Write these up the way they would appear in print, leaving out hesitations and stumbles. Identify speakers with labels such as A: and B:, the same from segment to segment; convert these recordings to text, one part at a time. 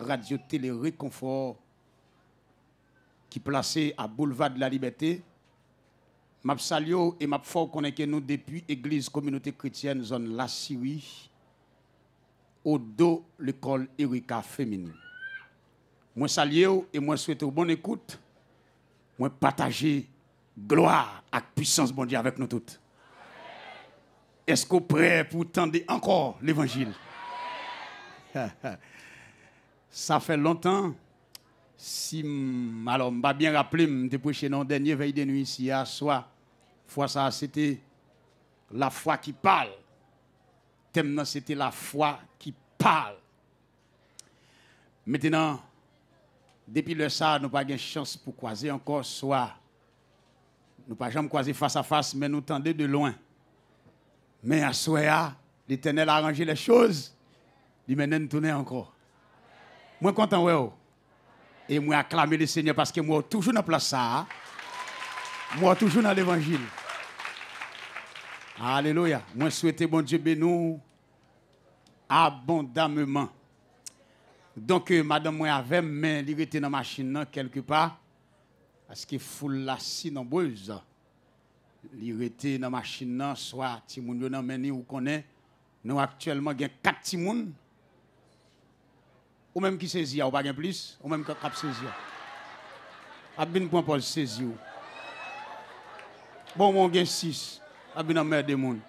A: Radio Télé Réconfort qui placé à Boulevard de la Liberté. M'a salio et m'a fort connaître nous depuis Église Communauté Chrétienne zone La Syrie au dos l'école Erika féminine. Moi salio et moi souhaite bonne écoute. Moi partager gloire et puissance bon Dieu avec nous toutes. Est-ce qu'on est prêt pour tendre encore l'évangile? Ça fait longtemps. Si alors m'a bien rappelé, m'étais prêché dans dernier veille de nuit ici à soir. Fois ça c'était la foi qui parle. Thème c'était la foi qui parle. Maintenant depuis le ça nous pas de chance pour croiser encore soit nous pas jamais croiser face à face mais nous tendez de loin. Mais à soir l'Éternel a arrangé les choses. Il m'a tourner encore. Moi content ouais. Et moi acclamer le Seigneur parce que moi toujours dans place ça. Moi toujours dans l'évangile. Alléluia. Moi souhaite bon Dieu bénisse abondamment. Donc madame moi avait mais il était dans machine quelque part parce que foule la si nombreuse. Il était dans machine soit ti moun yo nan meni ou connaît nous actuellement gen 4 ti moun ou même qui saisi ou pas gen plus ou même qui cap saisi. A bin point Paul saisi ou. Bon on gen 6 a bin en mer de moun.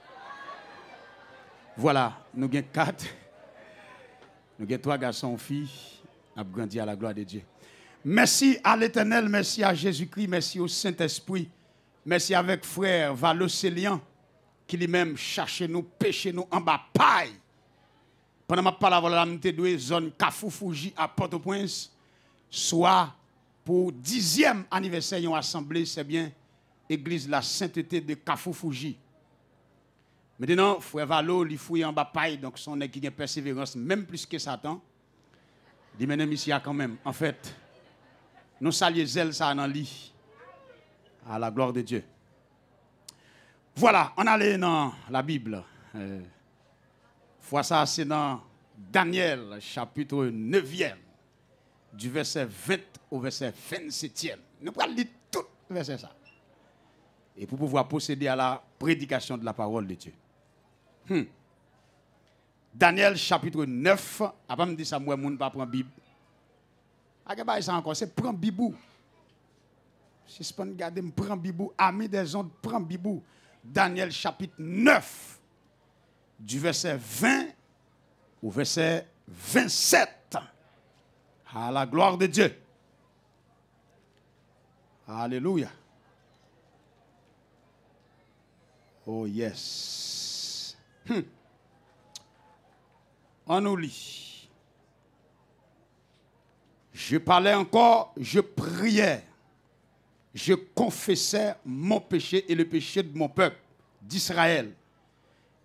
A: Voilà, nous gen 4. Nous avons 3 garçons et filles, nous avons grandi à la gloire de Dieu. Merci à l'Éternel, merci à Jésus-Christ, merci au Saint-Esprit, merci avec frère Valocélian qui lui-même cherche nous, pêche nous en bas paille. Pendant ma parole, la deux zone Kafou-Fouji à Port-au-Prince, soit pour 10e anniversaire d'une assemblée, c'est bien l'église la sainteté de Kafou-Fouji. Maintenant, frère Valo, il fouille en bas paille, donc son équipe qui a persévérance, même plus que Satan. Il mène ici quand même. En fait, nous saluons zèle ça dans lit. À la gloire de Dieu. Voilà, on allait dans la Bible. Fois ça, c'est dans Daniel, chapitre 9e, du verset 20 au verset 27e. Nous allons lire tout le verset ça. Et pour pouvoir procéder à la prédication de la parole de Dieu. Daniel chapitre 9, après me dire ça, moi, moun pas prendre Bible. Agaba ça encore, c'est prendre Bible. Si je peux regarder, prends Bible, ami des ondes, prends Bible. Daniel chapitre 9, du verset 20 au verset 27. À la gloire de Dieu. Alléluia. Oh yes. On nous lit. Je parlais encore, je priais. Je confessais mon péché et le péché de mon peuple, d'Israël.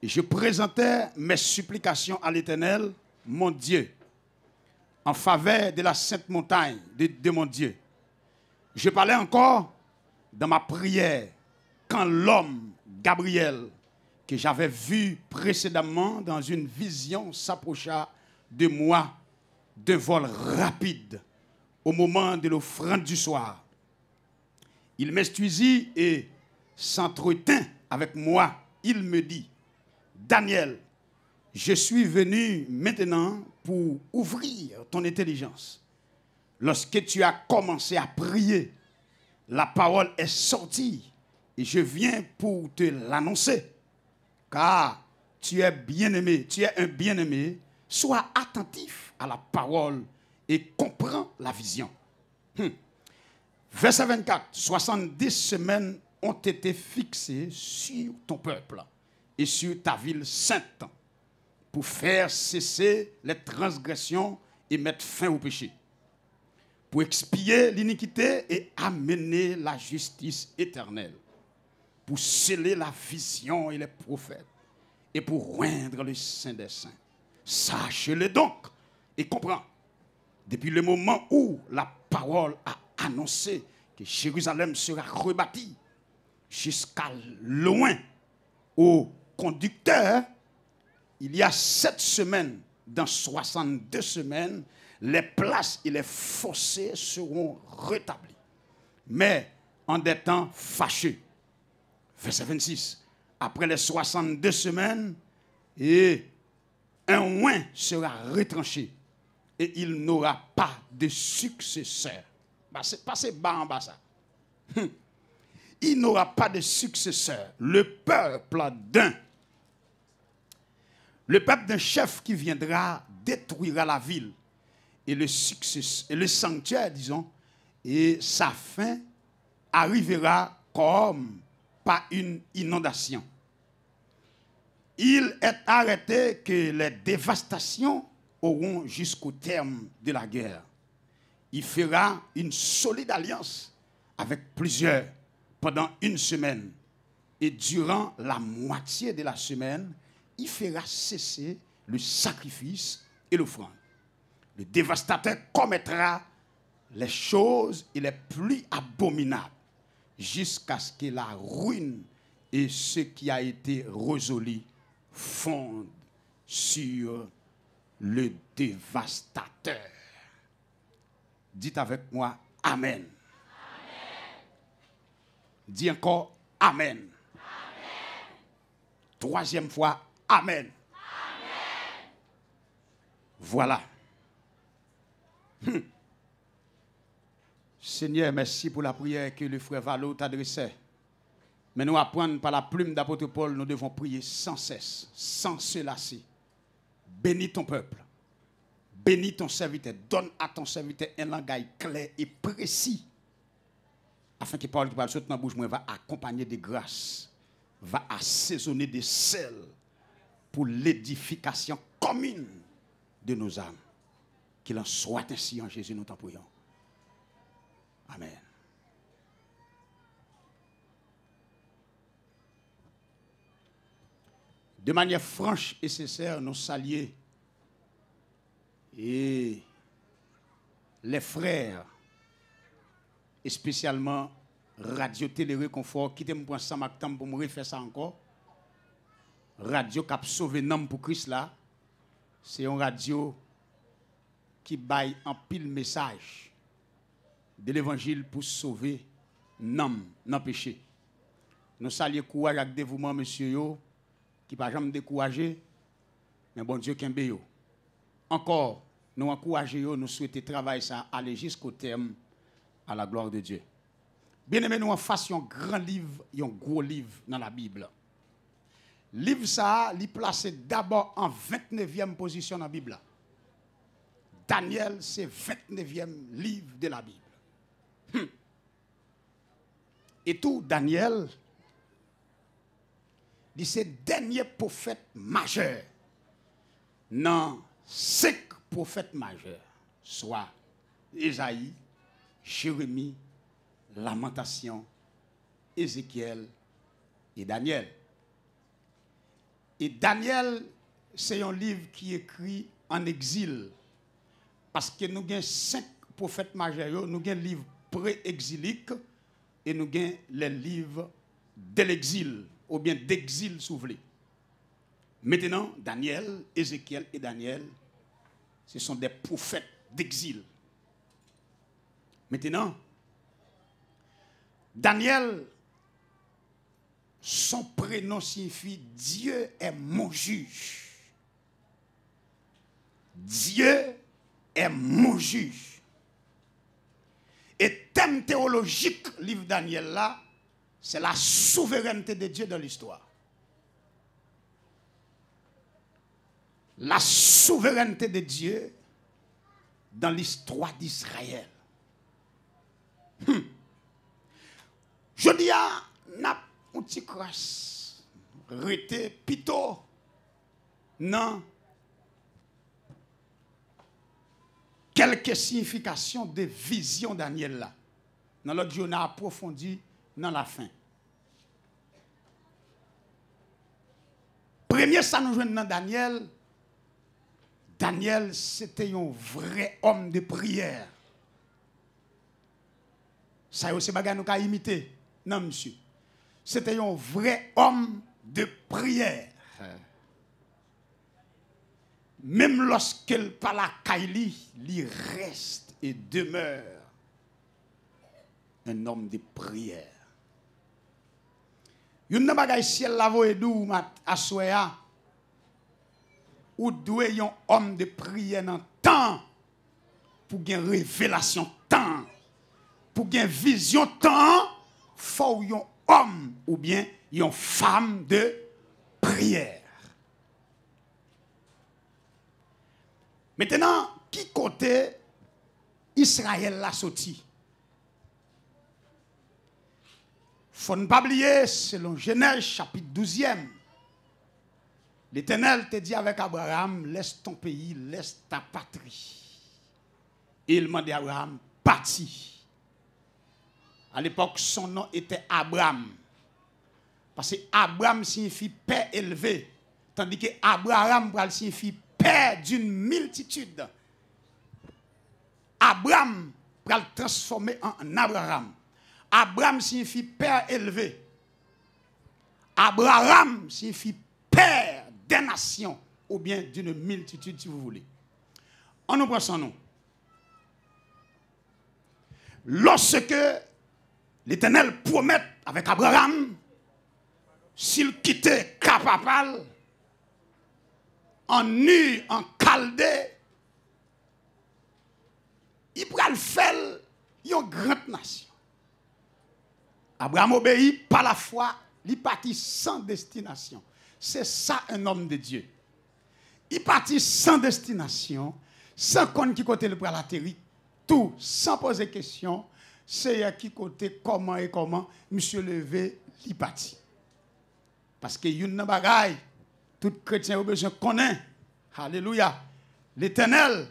A: Et je présentais mes supplications à l'Éternel, mon Dieu, en faveur de la sainte montagne de mon Dieu. Je parlais encore dans ma prière quand l'homme Gabriel, que j'avais vu précédemment dans une vision, s'approcha de moi d'un vol rapide au moment de l'offrande du soir. Il m'instruisit et s'entretint avec moi. Il me dit, Daniel, je suis venu maintenant pour ouvrir ton intelligence. Lorsque tu as commencé à prier, la parole est sortie et je viens pour te l'annoncer. Car tu es bien-aimé, tu es un bien-aimé, sois attentif à la parole et comprends la vision. Verset 24, 70 semaines ont été fixées sur ton peuple et sur ta ville sainte pour faire cesser les transgressions et mettre fin au péché, pour expier l'iniquité et amener la justice éternelle, pour sceller la vision et les prophètes et pour oindre le Saint des Saints. Sache-le donc et comprends. Depuis le moment où la parole a annoncé que Jérusalem sera rebâtie jusqu'à loin au conducteur, il y a 7 semaines, dans 62 semaines, les places et les fossés seront rétablis. Mais en des temps fâcheux. Verset 26. Après les 62 semaines, et un oin sera retranché. Et il n'aura pas de successeur. Passez bas en bas ça. Il n'aura pas de successeur. Le peuple d'un chef qui viendra détruira la ville et le sanctuaire, disons, et sa fin arrivera comme par une inondation. Il est arrêté que les dévastations auront jusqu'au terme de la guerre. Il fera une solide alliance avec plusieurs pendant une semaine. Et durant la moitié de la semaine, il fera cesser le sacrifice et l'offrande. Le dévastateur commettra les choses les plus abominables jusqu'à ce que la ruine et ce qui a été résolu fondent sur le dévastateur. Dites avec moi, Amen. Amen. Dis encore, Amen. Amen. Troisième fois, Amen. Amen. Voilà. Seigneur, merci pour la prière que le frère Valo t'adressait. Mais nous apprenons par la plume d'apôtre Paul, nous devons prier sans cesse, sans se lasser. Bénis ton peuple. Bénis ton serviteur. Donne à ton serviteur un langage clair et précis. Afin que parole qui va sortir dans la bouche, va accompagner de grâce. Va assaisonner de sel pour l'édification commune de nos âmes. Qu'il en soit ainsi en Jésus, nous t'en prions. Amen. De manière franche et sincère, nous saluons et les frères, et spécialement Radio Télé Réconfort, qui t'aime pour ça pour me refaire ça encore. Radio qui a sauvé l'homme pour Christ là, c'est une radio qui baille en pile message de l'évangile pour sauver l'homme dans le péché. Nous saluons courage avec dévouement, monsieur yo, qui ne va jamais décourager, mais bon Dieu qui est yo. Encore, nous encourageons, nous souhaitons travailler ça, aller jusqu'au terme, à la gloire de Dieu. Bien aimé, nous en fassions un grand livre, un gros livre dans la Bible. Livre ça, il est placé d'abord en 29e position dans la Bible. Daniel, c'est 29e livre de la Bible. Et tout, Daniel, c'est le dernier prophète majeur. Non, 5 prophètes majeurs, soit Ésaïe, Jérémie, Lamentation, Ézéchiel et Daniel. Et Daniel, c'est un livre qui est écrit en exil. Parce que nous avons 5 prophètes majeurs, nous avons un livre pré-exilique et nous avons les livres de l'exil, ou bien d'exil souvelé. Maintenant, Daniel, Ézéchiel et Daniel, ce sont des prophètes d'exil. Maintenant, Daniel, son prénom signifie Dieu est mon juge. Dieu est mon juge. Et thème théologique, livre Daniel là, c'est la souveraineté de Dieu dans l'histoire. La souveraineté de Dieu dans l'histoire d'Israël. Je dis à n'a un petit crasse, rete pito, non. Quelques significations de vision Daniel là. Dans l'autre jour, on a approfondi dans la fin. Premier, ça nous joue dans Daniel. Daniel, c'était un vrai homme de prière. Ça aussi, c'est nous avons imité. Non, monsieur. C'était un vrai homme de prière. même lorsqu'elle pas la Kaili, il reste et demeure un homme de prière. Yon nan bagay ciel la voye dou mat assoya ou doué yon homme de prière dans temps pour gen révélation temps pour gen vision temps faut yon homme ou bien yon femme de prière. Maintenant, qui côté Israël la sorti? Faut ne pas oublier, selon Genèse chapitre 12e, l'Éternel te dit avec Abraham, laisse ton pays, laisse ta patrie. Et il m'a dit à Abraham, parti. À l'époque, son nom était Abraham. Parce que Abraham signifie père élevé, tandis que Abraham signifie père d'une multitude. Abraham va le transformer en Abraham. Abraham signifie père élevé. Abraham signifie père des nations ou bien d'une multitude si vous voulez. On nous prend son nom. Lorsque l'Éternel promet avec Abraham, s'il quittait Capapal, en Nu, en Chaldée, il pourra le faire une grande nation. Abraham obéit par la foi, il partit sans destination. C'est ça un homme de Dieu. Il partit sans destination, sans qu'on qui côté le pour l'atterrir, tout, sans poser question, c'est à qui côté, comment et comment, monsieur levé, il partit. Parce que y a une bagaille, tout chrétien a besoin de connaître. Alléluia. L'Éternel,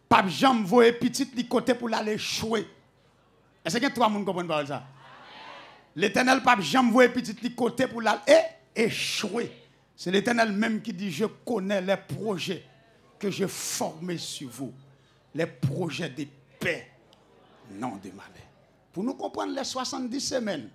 A: pas jamais voyer petit li côté pour l'aller échouer. Est-ce que trois personnes comprennent ça? L'Éternel pas jamais voyer petit li côté pour l'aller échouer. C'est l'Éternel même qui dit, je connais les projets que j'ai formés sur vous. Les projets de paix, non de malheur. Pour nous comprendre les 70 semaines,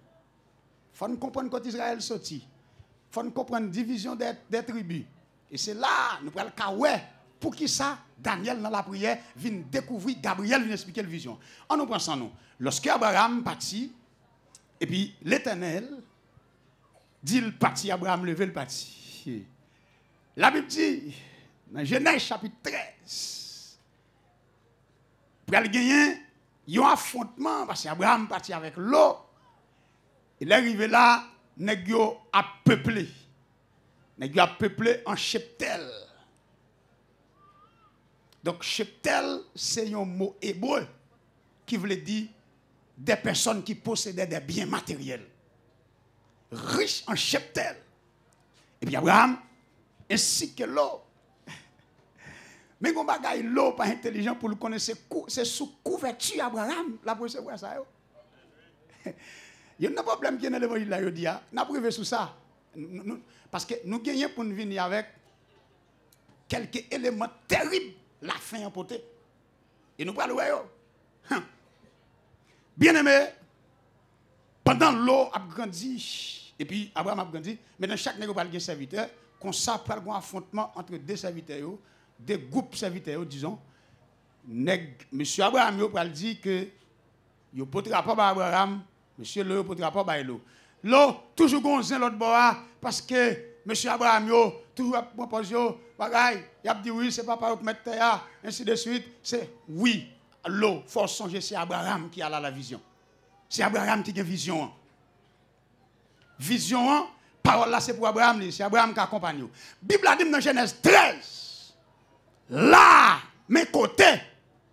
A: il faut nous comprendre quand Israël sorti. Il faut nous comprendre la division des tribus. Et c'est là, nous prenons le cas, ouais, pour qui ça, Daniel dans la prière, vient découvrir, Gabriel vient expliquer la vision. On nous prend ça, nous. Lorsque Abraham partit, et puis l'Éternel dit le parti, Abraham levé le parti. La Bible dit, dans Genèse chapitre 13, pour aller gagner, il y a un affrontement, parce qu'Abraham partit avec l'eau. Il est arrivé là, Négio a peuplé. Négio a peuplé en cheptel. Donc cheptel, c'est un mot hébreu qui voulait dire des personnes qui possédaient des biens matériels. Riches en cheptel. Et puis Abraham, ainsi que l'eau. Mais on bagaille l'eau pas intelligent pour le connaître, c'est sous couverture Abraham, la pour recevoir ça. Il y a un problème qui est dans l'évangile là, il dit, n'a privé sous ça. Parce que nous gagnons pour nous venir avec quelques éléments terribles, la fin emportée. Et nous parlons de bien aimé, pendant l'eau a grandi, et puis Abraham a grandi, mais dans chaque nègre parle de serviteur, qu'on s'appelle un affrontement entre deux serviteurs, des groupes serviteurs, disons. Monsieur Abraham a dit que il ne potera pas Abraham, monsieur le potera pas l'eau. L'eau, toujours gonzin l'autre bois, parce que monsieur Abraham, toujours propose, bagaille, il a dit oui, c'est pas par mettre terre, ainsi de suite. C'est oui, l'eau, il faut songer, c'est Abraham qui a la vision. C'est Abraham qui a la vision. Vision, parole là, c'est pour Abraham, c'est Abraham qui accompagne. La Bible a dit dans Genèse 13, là, mes côtés,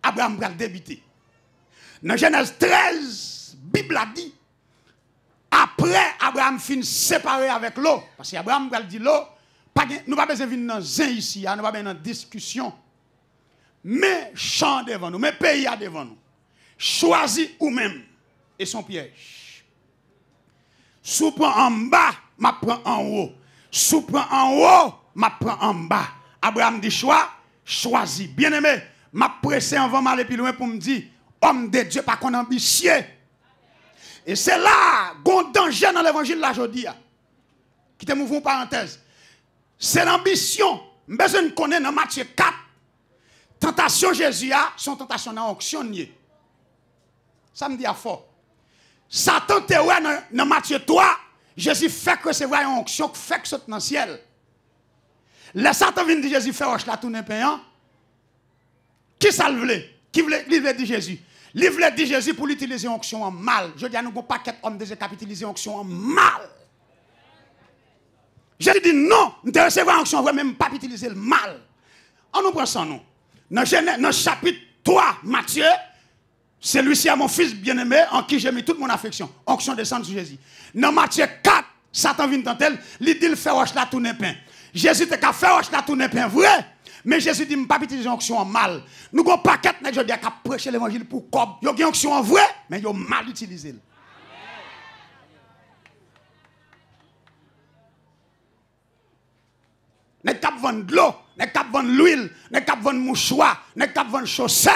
A: Abraham va le débiter. Dans Genèse 13, la Bible a dit, après Abraham fin séparé avec l'eau, parce qu'Abraham va dire l'eau, nous pas besoin de venir dans zin ici, nous pas besoin de discussion. Mais champ devant nous, mais pays devant nous. Choisis ou même, et son piège. Sous prend en bas, m'a prend en haut. Sous prend en haut, m'a prend en bas. Abraham dit choisis. Bien aimé, m'a pressé avant d'aller plus loin pour me dire, homme de Dieu, pas qu'on ambitieux. Et c'est là, qu'on danger dans l'évangile là, je dis, qui te m'ouvre une parenthèse. C'est l'ambition, besoin de connaître dans Matthieu 4, tentation Jésus a, son tentation dans l'onction. Ça me dit à fort. Satan te ouais dans Matthieu 3, Jésus fait que c'est vrai une onction, fait que saute dans le ciel. Le Satan vient dire Jésus fait roche la tourne payant. Qui ça le voulait? Qui voulait dire Jésus? Il voulait dire Jésus pour l'utiliser onction en mal. Je dis à nous un paquet d'hommes de qui utilisent onction en mal. Jésus dit non, nous devons recevoir onction vrai, même pas utiliser le mal. On nous prend ça non. Dans le chapitre 3, Matthieu, celui-ci est mon fils bien-aimé en qui j'ai mis toute mon affection. Onction descend sur Jésus. Dans Matthieu 4, Satan vient tenter, il dit le fait roche la tourne pain. Jésus te fait roche la tourne pain vrai. Mais Jésus dit, je ne pas utiliser l'onction en mal. Nous avons un paquet de gens qui prêcher l'évangile pour cob. Ils ont une onction en vrai, mais ils ont mal utilisé. Nous avons vendre de l'eau, nous avons vendre l'huile, nous avons vendre mouchoir, nous avons vendre chaussettes.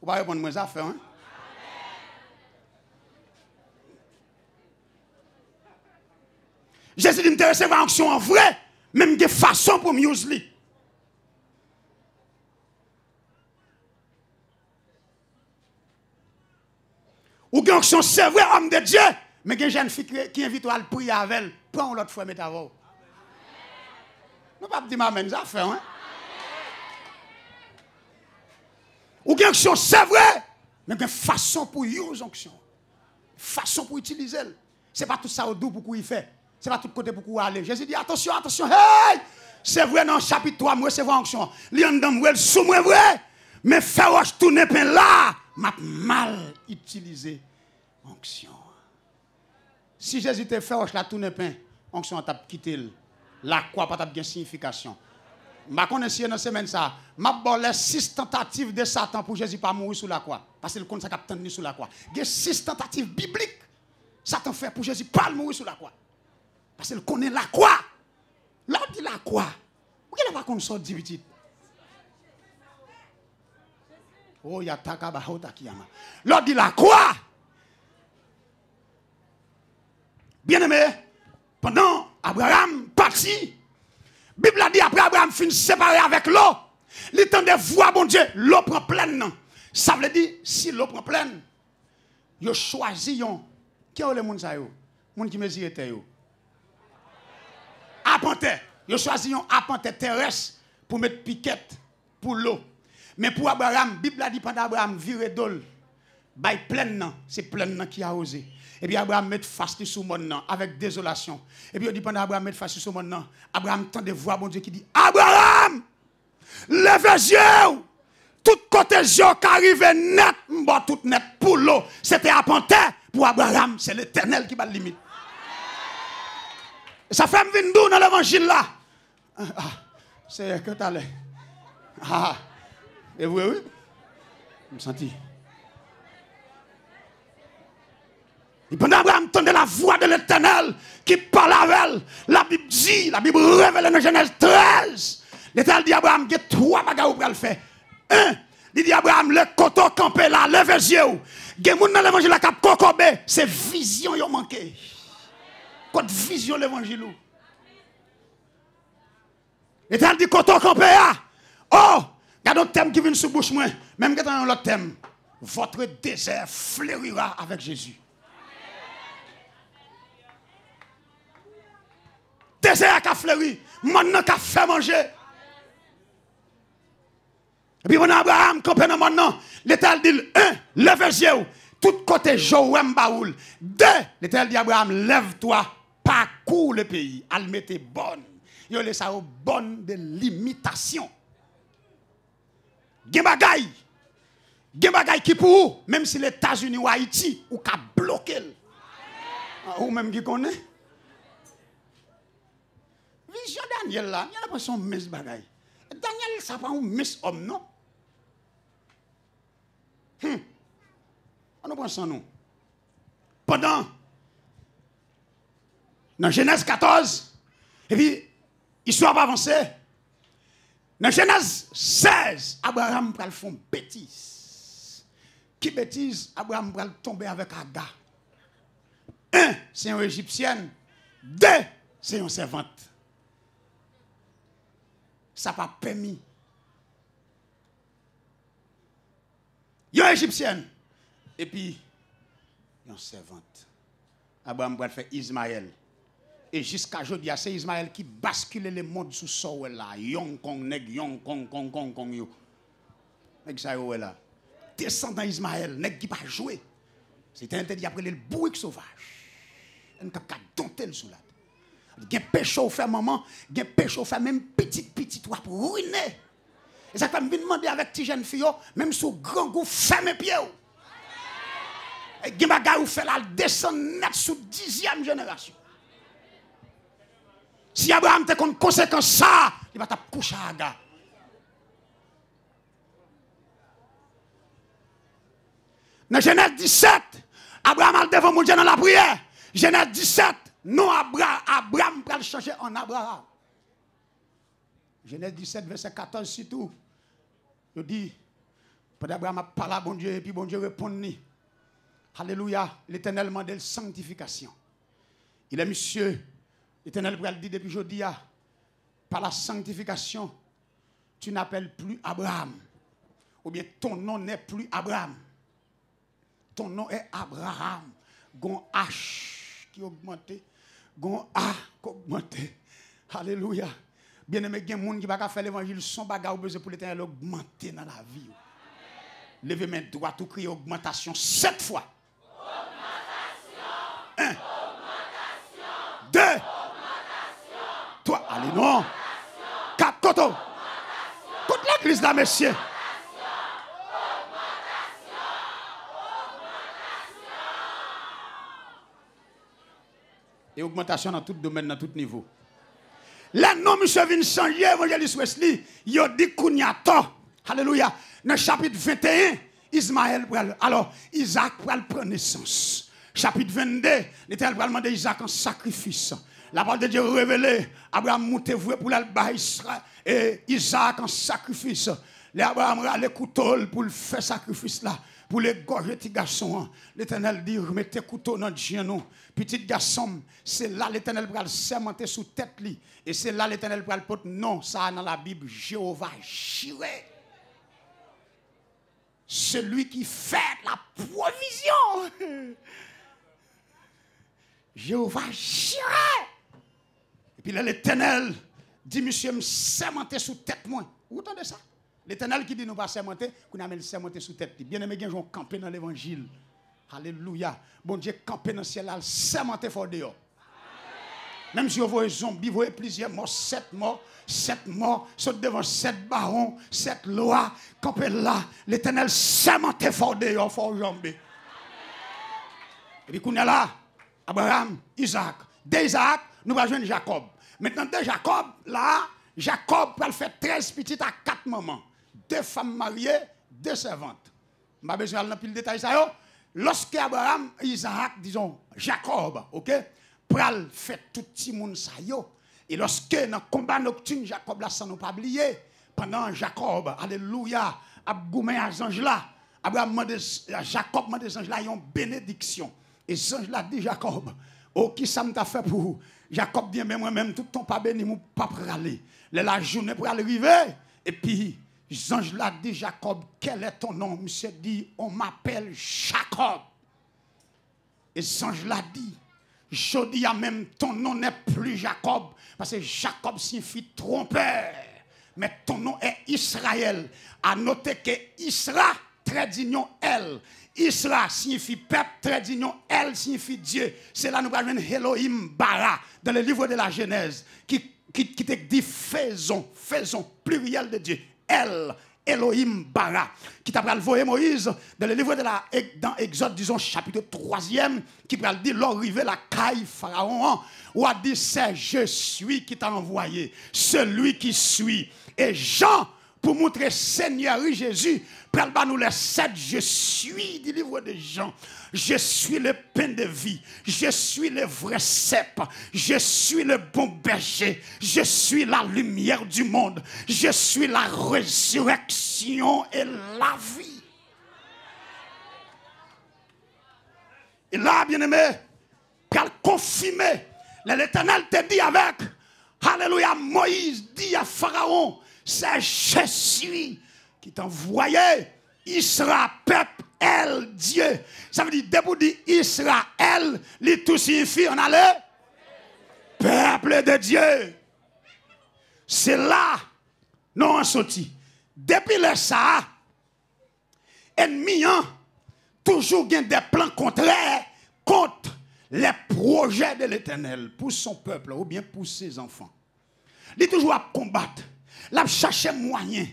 A: Vous ne pouvez pas répondre à mes affaires, hein? Jésus dit, je recevoir l'onction en vrai. Même de façon pour mieux use li. Ou bien son c'est vrai homme de Dieu, mais une jeune fille qui invite à prier avec elle, prends l'autre fois mettre avant. Non pas dire amen ça fait hein. Ou bien son c'est vrai, mais une façon pour use onction. Façon pour utiliser elle. C'est pas tout ça au doux pour qu'il fait. C'est pas tout côté pour qu'on aller. Jésus dit attention, attention, hey! C'est vrai dans le chapitre 3, moi c'est vrai onction. Lion dans moi sous moi vrai. Mais faire roche tourner pain là, m'a mal utilisé onction. Si Jésus te fait roche la tourner pain, onction t'a quitté la croix pas t'a bien signification. M'a connaissé dans semaine ça, m'a bon les 6 tentatives de Satan pour Jésus pas mourir sous la croix parce que le compte ça qu'a tenu sous la croix. Il y a 6 tentatives bibliques Satan fait pour Jésus pas mourir sous la croix. Parce qu'il connaît la croix. Là, on dit la croix. Pourquoi il n'a pas qu'on sorte dit? Oh, il y a takaba takiyama. Là, on dit la croix. Bien aimé, pendant Abraham parti, la Bible a dit après Abraham finit séparé avec l'eau. Il temps de voir, bon Dieu, l'eau prend pleine. Ça veut dire, si l'eau prend pleine, il choisit qui est le monde ça yo? Monde qui mesure terre yo. Apante, il choisit un apante terrestre pour mettre piquette pour l'eau. Mais pour Abraham, la Bible a dit pendant Abraham vire d'ol, bail pleine c'est pleine qui a osé. Et puis Abraham met face sur le monde avec désolation. Et puis il dit pendant Abraham met face sur le monde, Abraham tend de voir bon Dieu qui dit Abraham, lève les yeux. Tout côté yeux qui arrive net, tout net pour l'eau. C'était apante pour Abraham, c'est l'Éternel qui va limite. Ça fait me venir dans l'évangile là. C'est que tu as l'air. Et vous, oui? Je me sentis. Et pendant Abraham entendait la voix de l'Éternel qui parle avec elle. La Bible dit, la Bible révèle dans Genèse 13. L'Éternel dit à Abraham, il y a 3 bagages pour le faire. 1, il dit à Abraham, le coteau campé là, levez les yeux. Il y a des gens dans l'évangile qui ont cocobé. C'est vision qui a manqué. Quand vision l'évangile. L'Éternel dit coteau campé là. Oh, il y a d'autres thèmes qui viennent sous bouche moi. Même quand on a un autre thème. Votre désert fleurira avec Jésus. Désert qui a fleuri, maintenant qui a fait manger. Et puis, pendant Abraham, quand on maintenant, l'Éternel dit 1, lève les yeux, tout côté Joëm Baoul. 2, l'Éternel dit à Abraham, lève-toi, parcours le pays, al mette bonne. Il y a ça bonne de l'imitation. Gen bagay qui pour vous, même si les États-Unis ou Haïti, ou ka bloqué. Ou même qui connaît. Vision Daniel là, il y a pas son mes bagay. Daniel ça pas un mes homme non. On nous prend ça nous. Pendant dans Genèse 14 et puis histoire va avancer. Dans Genèse 16, Abraham pral font bêtise. Qui bêtise? Abraham pral tomber avec Agar. 1, c'est une égyptienne. 2, c'est une servante. ça n'a pas permis. Il y a une Égyptienne. Et puis, il y a une servante. Abraham va faire Ismaël. Et jusqu'à aujourd'hui, c'est Ismaël qui bascule le monde sous son là. Yong kong nèg, yong kong kong kong kong yo. Nèg ça yo là. Descendant Ismaël, nèg qui pas jouer. C'était interdit après le bourrique sauvage. On cap dompter sous là. Gen péché au fait maman, gen péché au fait même petite toi pour ruiner. Et ça fait me demander avec ti jeune fille même sous grand goût ferme pied. Et gen bagay ou fait la descendre net sous 10e génération. Si Abraham te kon conséquence ça, il va t'a coucher à gars. Dans Genèse 17, Abraham a devant mon Dieu dans la prière. Genèse 17, non Abraham va le changer en Abraham. Genèse 17, verset 14, c'est tout. Il dit, pendant Abraham a parlé à bon Dieu, et puis bon Dieu répond. Alléluia, l'Éternel m'a demandé sanctification. Il est monsieur, l'Éternel va le dire depuis aujourd'hui, par la sanctification, tu n'appelles plus Abraham. Ou bien ton nom n'est plus Abraham. Ton nom est Abraham. Gon H qui augmenté. Gon A qui augmenté. Alléluia. Bien-aimé, il y a des gens qui ne peuvent pas faire l'évangile sans bagarre besoin pour l'Éternel augmenter dans la vie. Levez main droite ou crier augmentation 7 fois. Augmentation. 1. Augmentation. 2. Augmentation. 3. Allez, non. 4. Koto. Contre l'église là, messieurs. Et augmentation dans tout domaine, dans tout niveau. Là, non, monsieur vient changer, évangéliste Wesley, il a dit qu'on y a tort. Alléluia. Dans le chapitre 21, Ismaël, alors Isaac va prendre naissance. Chapitre 22, l'Éternel va demander Isaac en sacrifice. La parole de Dieu révélée, Abraham monte voué pour l'Alba Israël et Isaac en sacrifice. Abraham a le couteau pour le faire sacrifice là. Pour les gorger petits garçons, l'Éternel dit, remettez couteau dans le genou. Petit garçon, c'est là l'Éternel va le sermenter sous tête li. Et c'est là l'Éternel va le porter. Non, ça dans la Bible, Jéhovah Jireh. Celui qui fait la provision. Jéhovah Jireh. Et puis là, l'Éternel dit, monsieur, me sermenter sous tête moi. Vous entendez ça? L'Éternel qui dit nous pas sermenter, qu'on a mis le sermenter sous tête. Bien aimé, gens campé dans l'évangile. Alléluia. Bon Dieu campé dans le ciel là, sermenter fort dehors. Même si vous voyez zombies, vous voyez plusieurs morts, 7 morts, saute devant 7 barons, 7 lois, campé là, l'Éternel sermenté fort dehors, fort jambé. Et puis qu'on est là, Abraham, Isaac. De Isaac, nous allons joindre Jacob. Maintenant de Jacob, là, Jacob va faire 13 petites à 4 mamans. 2 femmes mariées, 2 servantes. Je n'ai pas besoin de plus de détails. Lorsque Abraham, Isaac, disons Jacob, ok, pral fait tout le monde ça yo. Et lorsque dans le combat nocturne, Jacob là, sans nous pas oublier, pendant Jacob, alléluia, Abgoumé à ange là, Jacob m'a des anges là, ils ont bénédiction. Et les anges là dit Jacob, oh qui ça m'a fait pour vous? Jacob dit, mais moi-même, tout ton pas béni, mon pas praler. La journée pour arriver. Et puis, l'ange l'a dit, Jacob, quel est ton nom? Monsieur dit, on m'appelle Jacob. Et l'ange l'a dit, je dis à même, ton nom n'est plus Jacob. Parce que Jacob signifie trompeur. Mais ton nom est Israël. À noter que Isra, trait d'union, elle. Isra signifie peuple, trait d'union, elle signifie Dieu. C'est là que nous avons Elohim Bara dans le livre de la Genèse qui te dit faisons, pluriel de Dieu. Elle, Elohim Bara, qui t'a envoyé Moïse dans le livre de dans Exode, disons, chapitre 3e, qui t'a dit, l'arrivée la caille Pharaon, ou a dit, c'est je suis qui t'a envoyé, celui qui suit. Et Jean, pour montrer Seigneur Jésus, pral nous les 7 je suis du livre de Jean. Je suis le pain de vie. Je suis le vrai cep. Je suis le bon berger. Je suis la lumière du monde. Je suis la résurrection et la vie. Et là, bien-aimé, pral confirmer. L'Éternel te dit avec, Alléluia, Moïse dit à Pharaon, c'est je suis qui t'envoyait Israël, peuple, elle, Dieu. Ça veut dire, debout dit Israël, il tout signifie, on a le peuple de Dieu. C'est là, nous on sorti. Depuis le ça, ennemi, toujours gain des plans contraires contre les projets de l'Éternel pour son peuple ou bien pour ses enfants. Il est toujours à combattre. Il a cherché moyen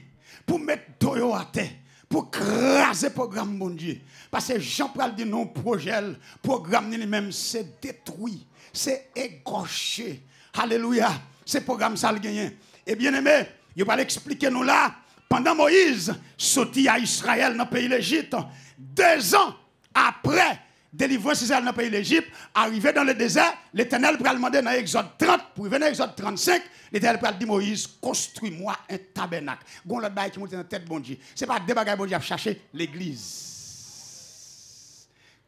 A: pour mettre Doyo à terre, pour craser le programme bon Dieu. Parce que Jean-Paul dit non, projet, le programme lui-même, c'est détruit, c'est égorgé. Alléluia. C'est le programme ça le gagné. Et bien aimé, il va l'expliquer nous là. Pendant Moïse sorti à Israël dans le pays d'Égypte, 2 ans après délivrance Israël dans le pays d'Égypte, arrivé dans le désert, l'Éternel va demander dans Exode 30, pour venir dans Exode 35, l'Éternel va dire Moïse, construis-moi un tabernacle. Gon l'autre bail qui monte dans la tête bon Dieu. C'est pas des bagages bon Dieu à chercher l'église.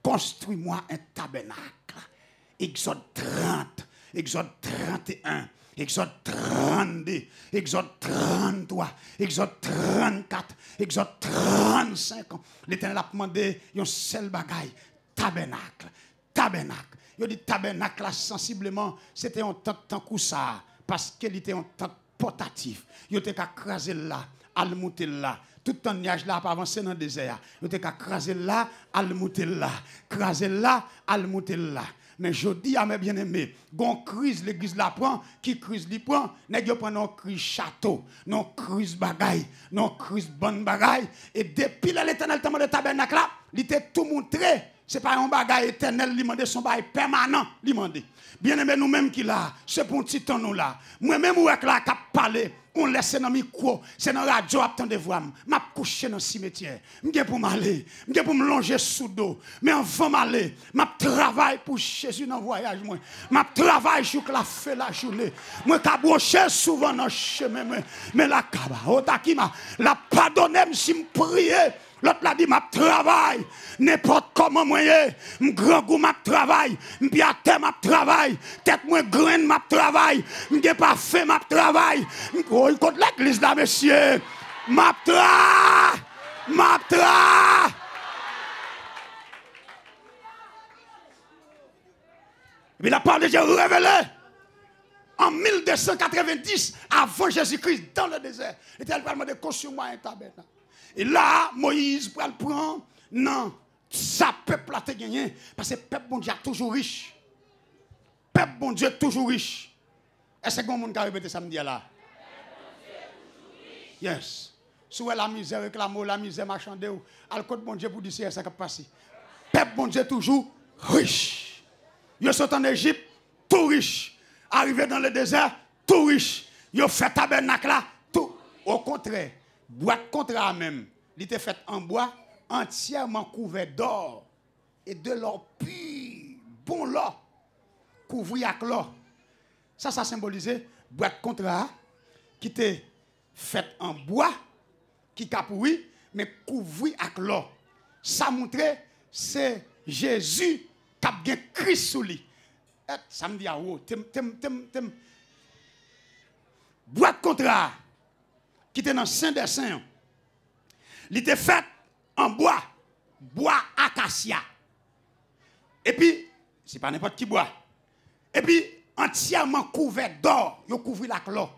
A: Construis-moi un tabernacle. Exode 30, Exode 31. Exode 32, Exode 33, Exode 34, Exode 35. L'Éternel a demandé un seul bagaille, tabernacle, tabernacle. Il dit tabernacle là sensiblement, c'était un temps comme ça, parce qu'il était un temps portatif. Il était qu'à craser là, à le monter là. Tout le nuage là, pas avancer dans le désert. Il était qu'à craser là, à le monter là. Craser là, à le monter là. Mais je dis à mes bien-aimés, gon crise l'église la prend, qui crise li prend, nèg yo prend non crise château, non crise bagaille, non crise bonne bagaille et depuis l'Éternel t'a demandé tabernacle là, il était tout montré, c'est pas un bagaille éternel, il demandé son bagaille permanent, il demandé. Bien-aimés nous-mêmes qui là, c'est pour un petit temps nous là. Moi-même ou là qui parler, on laisse dans le micro, c'est dans la radio, attendez voir, m'a couché dans le cimetière. M'gè pour m'aller, m'gè pour me longer sous dos. Mais avant m'aller, m'a travaille pour Jésus dans le voyage moi. M'a travaille sur la fait la journée. Moi ka broché souvent dans le chemin mais la kaba, otakima, la pardonner si me prier. L'autre l'a dit, ma travail, n'importe comment moi, grand goût ma travail, m'piate ma travail, tête moi graine ma travail, m'gè pas fait ma travail, m'koy contre l'église là, monsieur, ma tra. Mais la parole de Dieu révélée en 1290 avant Jésus-Christ dans le désert. L'Éternel va demander construis-moi un tabernacle. Et là, Moïse prend le prendre. Non, ça peuple a gagné. Parce que peuple bon Dieu est toujours riche. Peuple bon Dieu est toujours riche. Est-ce que vous avez répété samedi là? Yes. Sous la misère, réclame la misère, marchandé, à côté bon Dieu pour dire c'est ça qui passe. Peuple bon Dieu est toujours riche. Ils sont en Égypte, tout riche. Arrivé dans le désert, tout riche. Ils fait tabernacle là, tout. Au contraire. Boîte contrat même, il était fait en bois entièrement couvert d'or et de l'or pur, bon l'or, couvert avec l'or. Ça symbolisait boîte contrat qui était fait en bois, qui capoui, mais couvert avec l'or. Ça montrait c'est Jésus qui a bien Christ sous lui. Ça me dit ah oh, boîte contrat qui était dans le Saint des Saints, il était fait en bois acacia. Et puis, c'est pas n'importe qui bois. Et puis, entièrement couvert d'or, il couvert la clore,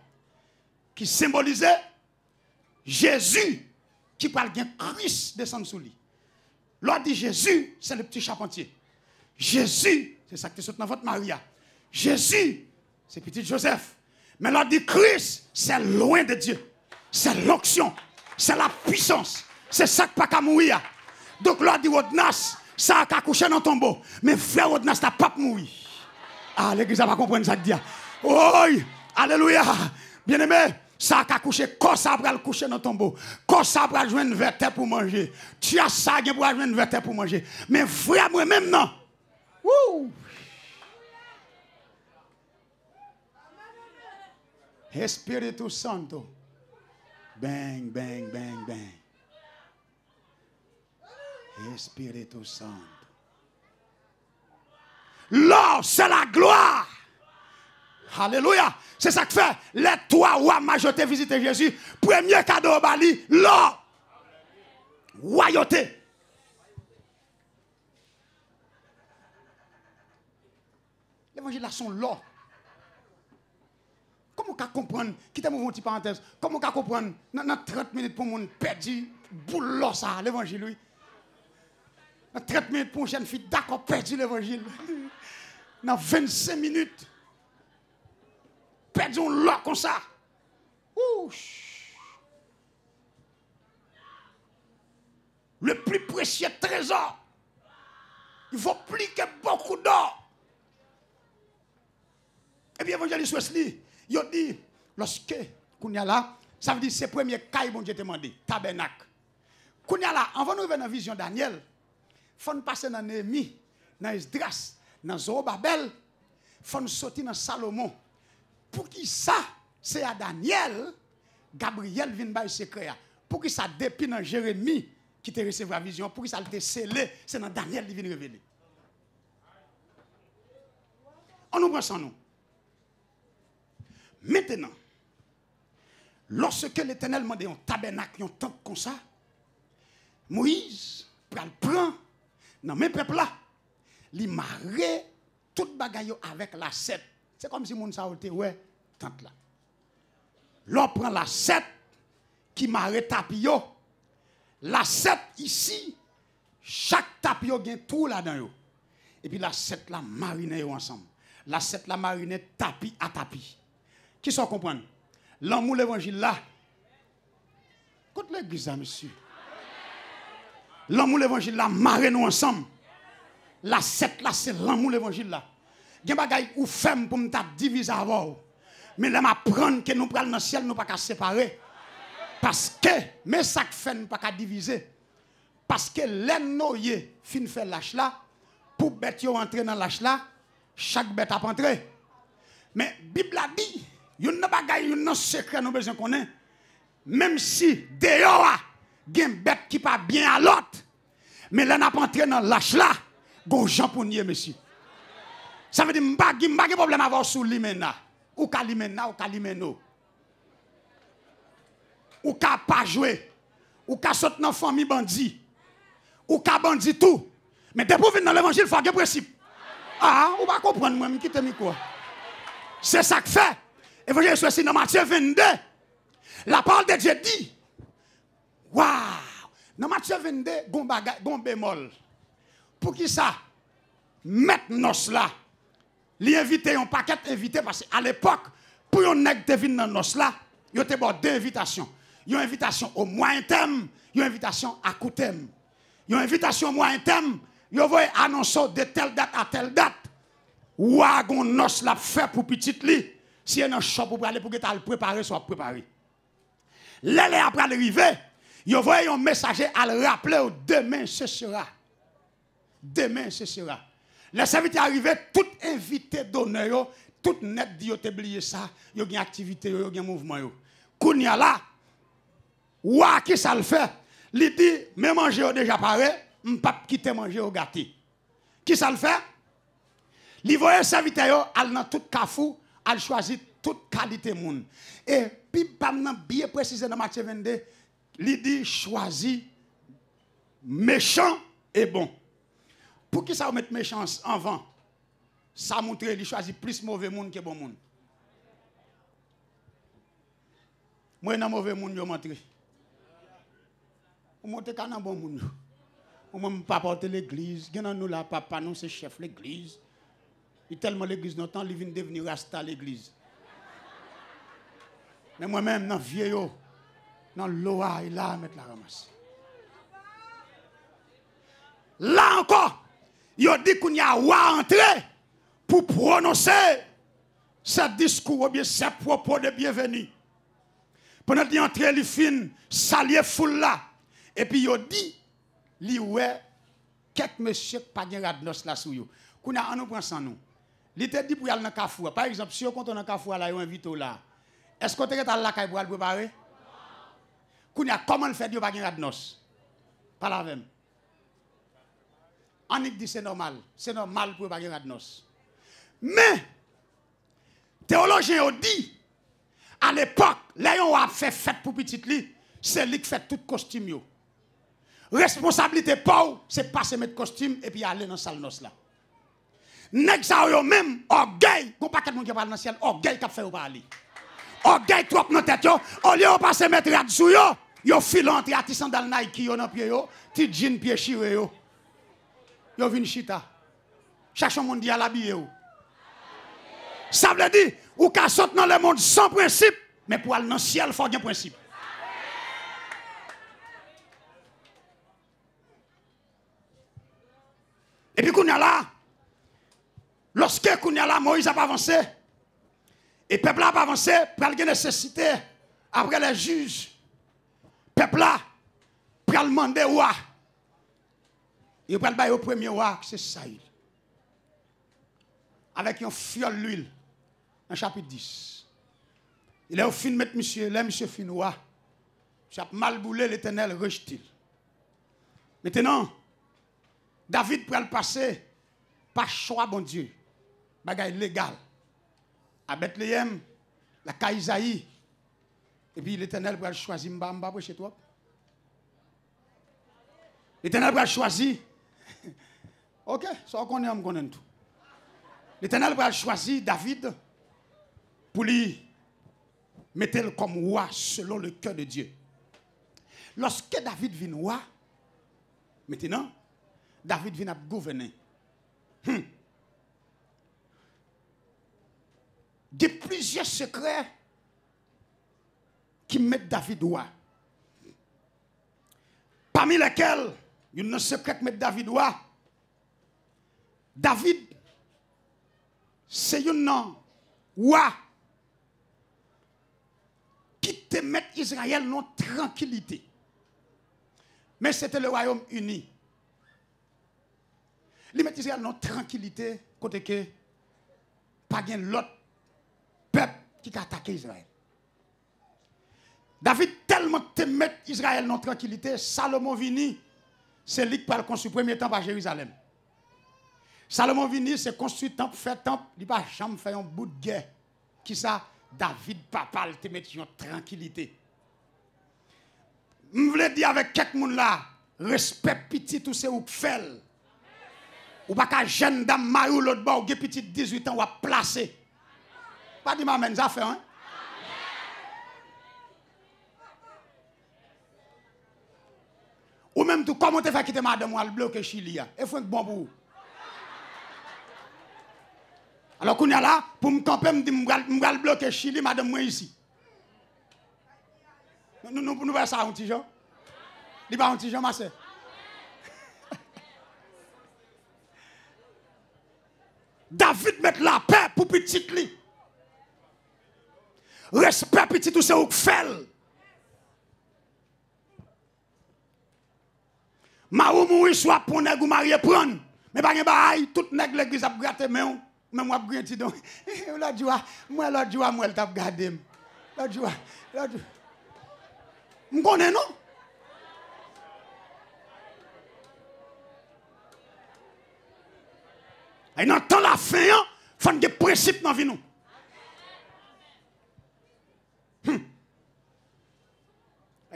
A: qui symbolisait Jésus qui parle bien Christ descendre sous lui. L'on dit Jésus, c'est le petit charpentier. Jésus, c'est ça qui est dans votre Maria. Jésus, c'est petit Joseph. Mais l'on dit Christ, c'est loin de Dieu. C'est l'onction, c'est la puissance, c'est ça qui pas qu'à mourir. Donc là dit Odnas, ça a qu'à coucher dans le tombeau, mais frère Odnas n'a pas mourir. Ah l'église va pas comprendre ça que dit. Oh, alléluia. Bien aimé, ça a qu'à coucher, quand ça va le coucher dans le tombeau, quand ça va jouer une vertèbre pour manger. Tu as ça pour jouer une vertèbre pour manger. Mais frère moi même non. Wouh. Espíritu Santo. Bang, bang, bang, bang. Espíritu Santo. L'or, c'est la gloire. Alléluia. C'est ça que fait. Les trois rois majorité visiter Jésus. Premier cadeau au Bali, l'or. Royauté. L'évangile là sont l'or. Comment on peut comprendre, quittez moi une petite parenthèse, comment on peut comprendre, dans 30 minutes pour mon perdu, boule l'or ça, l'évangile, oui. Dans 30 minutes pour une jeune fille, d'accord, perdu l'évangile. Dans 25 minutes, perdu l'or comme ça. Ouch. Le plus précieux trésor, il faut plus que beaucoup d'or. Et bien, l'évangéliste Wesley, il dit, lorsque, Kounia là, ça veut dire c'est le premier caille bon Dieu te demandé, tabernacle. Kounia là, avant de nous venir dans la vision de Daniel, il faut passer dans Néhémie, dans Esdras, dans Zorobabel, il faut sortir dans Salomon. Pour qui ça, c'est à Daniel, Gabriel vient de secret. Pour qui ça, depuis dans Jérémie, qui te recevoir la vision, pour qui ça te scellé, c'est dans Daniel qui vient révéler. On nous prend sans nous. Maintenant, lorsque l'Éternel m'a dit un tabernacle, un temple comme ça, Moïse prend dans mes peuples là, il marre tout bagaille avec la 7. C'est comme si mon sa été ouais, tente là. L'on prend la 7 qui marre tapio. La 7 ici, chaque tapio gagne tout là-dedans. Et puis la 7 là marine ensemble. La 7 là marine tapis à tapis. Qui sont comprendre? L'amour l'évangile là. Côté l'église, monsieur. L'amour l'évangile là, marre nous ensemble. La 7 là, c'est l'amour l'évangile là. Il y a des choses ou femme pour nous diviser avant. Mais là, m'apprendre que nous prenons dans le ciel, nous ne pouvons pas séparer. Parce que, mais ça fait, nous ne pouvons pas diviser. Parce que les noyés fin fait lâche là, pour bête entrer dans lâche là, chaque bête a entré. Mais la Bible a dit, il y a des bagailles, secret nous besoin connaître. Même si dehors, il y a une bête qui pas bien à l'autre. Mais là, n'a pas entré dans lâche là, gon Jean pour nier, monsieur. Ça veut dire, je n'ai pas de problème à avoir sous l'imena. Ou ka limena, ou ka limeno. Ou ka pas jouer. Ou ka saute dans la famille bandit. Ou ka bandit tout. Mais dès pour venir dans l'évangile, il faut avoir un principe. Ah, ou pas comprendre, moi, je quitte le micro. C'est ça que fait. Évangile soit dans Matthieu 22. La parole de Dieu dit, waouh, dans Matthieu 22, gon bémol. Pour qui ça? Mettre nos là. Li invité un paquet invité parce qu'à l'époque, pour un nèg te venir dans nos là, il y a deux invitations. Il y a une invitation au moyen terme, il y a une invitation à court terme. Il y a une invitation au moyen terme, il y a annoncer de telle date à telle date. Ou à gon nos la fait pour petite li. Si un shop pour aller pour que tu le préparer, soit préparé. L'aile après arriver, il y a un messager à le rappeler demain ce sera. Demain ce sera. Les serviteurs arrivés, tout invité d'honneur, tout net dit, vous oublié ça, vous avez une activité, vous avez un mouvement. Kounia là, ouah, qui ça le fait? Il dit, mais manger déjà pareil, je ne peux pas quitter manger au gâté. Qui ça le fait? Il voit les serviteurs, al dans tout cafou, al choisir toute qualité monde. Et puis, bien précisé dans Matthieu 22, il dit, choisis méchant et bon. Pour qui ça vous mettre méchance en vent? Ça montre qu'il choisit plus mauvais monde que bon monde. Moi, dans mauvais monde, je montre. Vous montrez qu'un bon monde. Vous ne pas porter l'église. Nous là, papa, nous, c'est chef l'église. Il tellement l'église, notre temps, il vient devenir rasta l'église. Mais moi-même, dans le vieillot, dans l'oa, il a à mettre la ramasse. Là encore, il a dit qu'on y a entré pour prononcer ce discours ou bien ce propos de bienvenue. Pendant qu'il est entré, il fin saluer foule là. Et puis il a dit, il ouais, quelques messieurs pas de radnos là sous yo. Qu'on a nous prend sans nous. Il te dit pour aller dans Carrefour. Par exemple, si on compte dans Carrefour là, il invite là. Est-ce qu'on est allé là pour le préparer? Qu'on a comment le fait de pas de radnos? Pas la même. On dit c'est normal pour pas de radnos. Mais Théologien ont dit, à l'époque, là, on a fait fête pour petit li, c'est lui qui fait tout costume. Yo. Responsabilité pour c'est passer mettre costume et puis aller dans la salle noce là. Nèg sa yo même orgueil, gon pas quelqu'un qui parle dans le ciel, orgueil qui fait ou parler. Orgueil trop dans tête yo, au lieu de passer mettre rad sou yo, yo fil entre ati sandal Nike yo dans pied yo, ti jean pied chiré yo. Yo vinn chita. Chaque monde dit à l'habiller yo. Ça veut dire ou ka saute dans le monde sans principe, mais pour aller dans le ciel, il faut un principe. Et puis, qu'on a là, lorsque qu'on a là, Moïse a pas avancé, et le peuple a pas avancé, pour la nécessité, après les juges, le peuple a, pour le demander roi. Il va le au premier roi, c'est Saïd. Avec un fiole d'huile, dans chapitre 10. Il est au fin de mettre monsieur, là, monsieur fin roi. Il a mal boulé l'Éternel, rejeté. Maintenant, David peut le passer par choix, bon Dieu. Bagaille légal. À Bethléem, la Kaïsaï. Et puis l'Éternel peut choisir Mbamba pour chez toi. L'Éternel peut choisir. Ok, ça on connaît tout. L'Éternel peut choisir David pour lui mettre comme roi selon le cœur de Dieu. Lorsque David vient roi, maintenant, David vient gouverner. Il y a plusieurs secrets qui mettent David roi. Parmi lesquels, il y a un secret qui met David roi. David, c'est un roi qui te met Israël dans tranquillité. Mais c'était le royaume uni. Il met Israël dans tranquillité, côté que pas de l'autre peuple qui a attaqué Israël. David tellement te met Israël dans tranquillité, Salomon vini, c'est lui qui parle construire le premier temple à Jérusalem. Salomon vini, c'est construire temple, faire temple, il n'a pas jamais fait un bout de guerre. Qui ça? David, papa, te met en tranquillité. Je voulais dire avec quelqu'un là, respect petit, tout c'est ou fait. Ou pas qu'un jeune dame mariou l'autre bord, ou petit 18 ans, ou à placer. Pas dit m'amène ça fait, hein? Ou même tout, comment tu fais quitter madame ou à le bloquer Chili? Et faut un bon pour vous. Alors qu'on est là, pour me camper, je vais bloquer Chili, madame, moi ici. Nous voyons ça un petit jour. Il va un petit jour, ma soeur. David met la paix pour petit li. Respect petit tout c'est ou fait. Marou mouri soit pour nèg ou marié prendre. Mais pas gen bail, tout nèg l'église a gratter mais même moi granti donc. L'autre jour, moi elle t'a gardé. L'autre jour. Me connais non? Et dans temps la fin, il faut des principes dans la vie nous.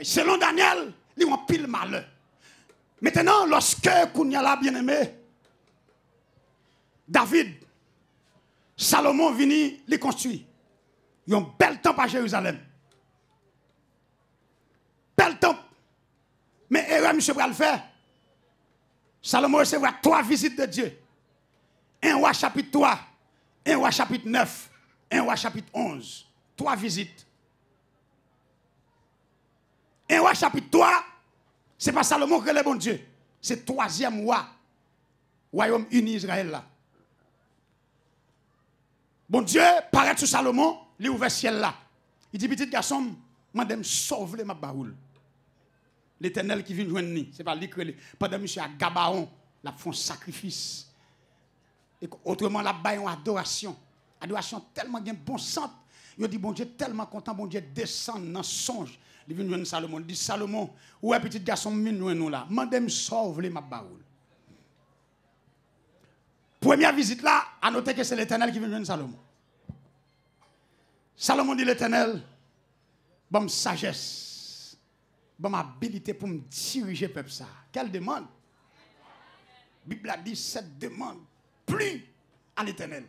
A: Selon Daniel, il y a un pile malheur. Maintenant, lorsque Kounia l'a bien aimé, David, Salomon vini les construit. Il y a un bel temple à Jérusalem. Bel temple. Mais erreur, monsieur va le faire. Salomon recevra 3 visites de Dieu. Un roi chapitre 3, un roi chapitre 9, un roi chapitre 11. 3 visites. Un roi chapitre 3, c'est pas Salomon qui est le bon Dieu. C'est 3e roi. Royaume uni Israël là. Bon Dieu, paraît sur Salomon, il ouvert le ciel là. Il dit, petit garçon, madame, sauve ma baoule. L'Éternel qui vient joindre nous. C'est pas lui qui pendant monsieur à Gabaon, la font sacrifice. Et autrement, la baille en adoration. Adoration tellement bien bon sens. Il dit, bon Dieu, tellement content, bon Dieu, descend dans songe. Il vient joindre Salomon. Il dit, Salomon, où est petit garçon, nous là? Madame, sauve ma baoule. Première visite là, à noter que c'est l'Éternel qui vient joindre Salomon. Salomon dit l'Éternel, bon sagesse, bon habilité pour me diriger le peuple ça. Quelle demande? La Bible a dit cette demande plus à l'Éternel.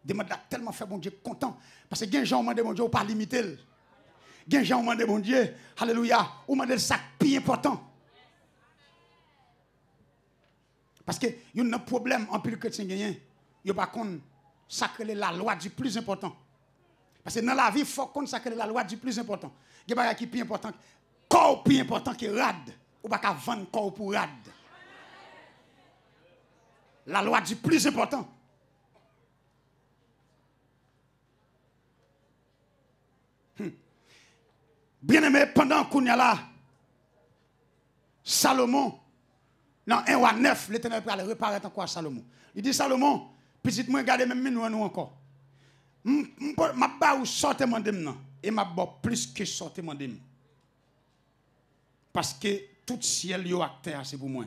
A: Demande là tellement fait mon Dieu content. Parce que il y a des gens qui demandent mon Dieu, ou pas limiter. Il y a des gens qui demandent mon Dieu, alléluia, ou demandent ça plus important. Parce que il y a un problème en plus chrétien gagnant. Il n'y a pas qu'on sacrer la loi du plus important. Parce que dans la vie, il faut qu'on sacrer la loi du plus important. Il y a des qui plus important, corps plus important que rad. Ou pas qu'à vendre corps pour rad. La loi du plus important. Bien aimé, pendant qu'on y a là, Salomon, dans 1 roi 9, l'Éternel peut aller réparer encore à Salomon. Il dit Salomon, petit moi, regardez même nous encore. Ma ba ou sortez mandem non et ma ba plus que sortez mandem. Parce que tout ciel yo ak terre c'est pour moi.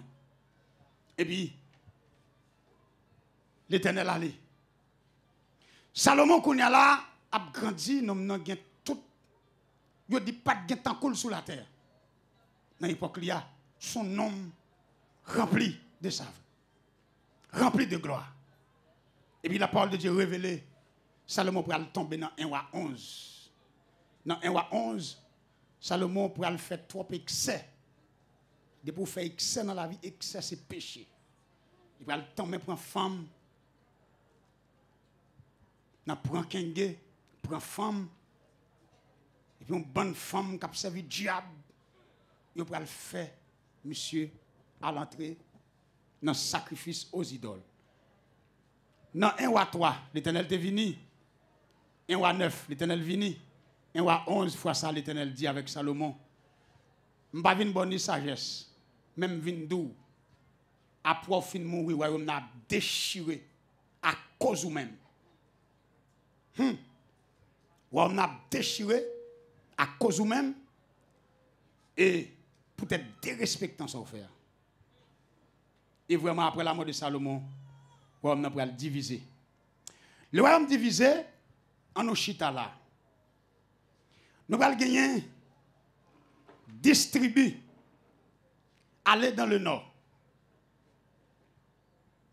A: Et puis l'Éternel allé. Salomon kounya là a grandi non gen tout yo dit pas gen temps coule sous la terre. Dans l'époque il y a son nom rempli de saveur, rempli de gloire. Et puis la parole de Dieu révélée, Salomon pourra tomber dans 1 roi 11. Dans 1 roi 11, Salomon pourra faire trop excès. De pour faire excès dans la vie, excès c'est péché. Il pourra tomber pour une femme, pour un kenge, pour une femme, et puis une bonne femme qui a servi le diable. Il pourra le faire, monsieur, à l'entrée, dans le sacrifice aux idoles. Dans 1 roi 3, l'Éternel est venu. 1 roi 9, l'Éternel est venu. 1 roi 11 fois ça, l'Éternel dit avec Salomon. Je ne vais pas venir bonne sagesse. Même venir d'où. Après au fin de mourir, royaume n'a déchiré à cause ou même. Royaume n'a déchiré à cause ou même. Et peut-être dérespectant son frère. Et vraiment après la mort de Salomon, le royaume n'a pas divisé. Le royaume divisé, en Oshita là, nous allons gagner 10 tribus, aller dans le nord,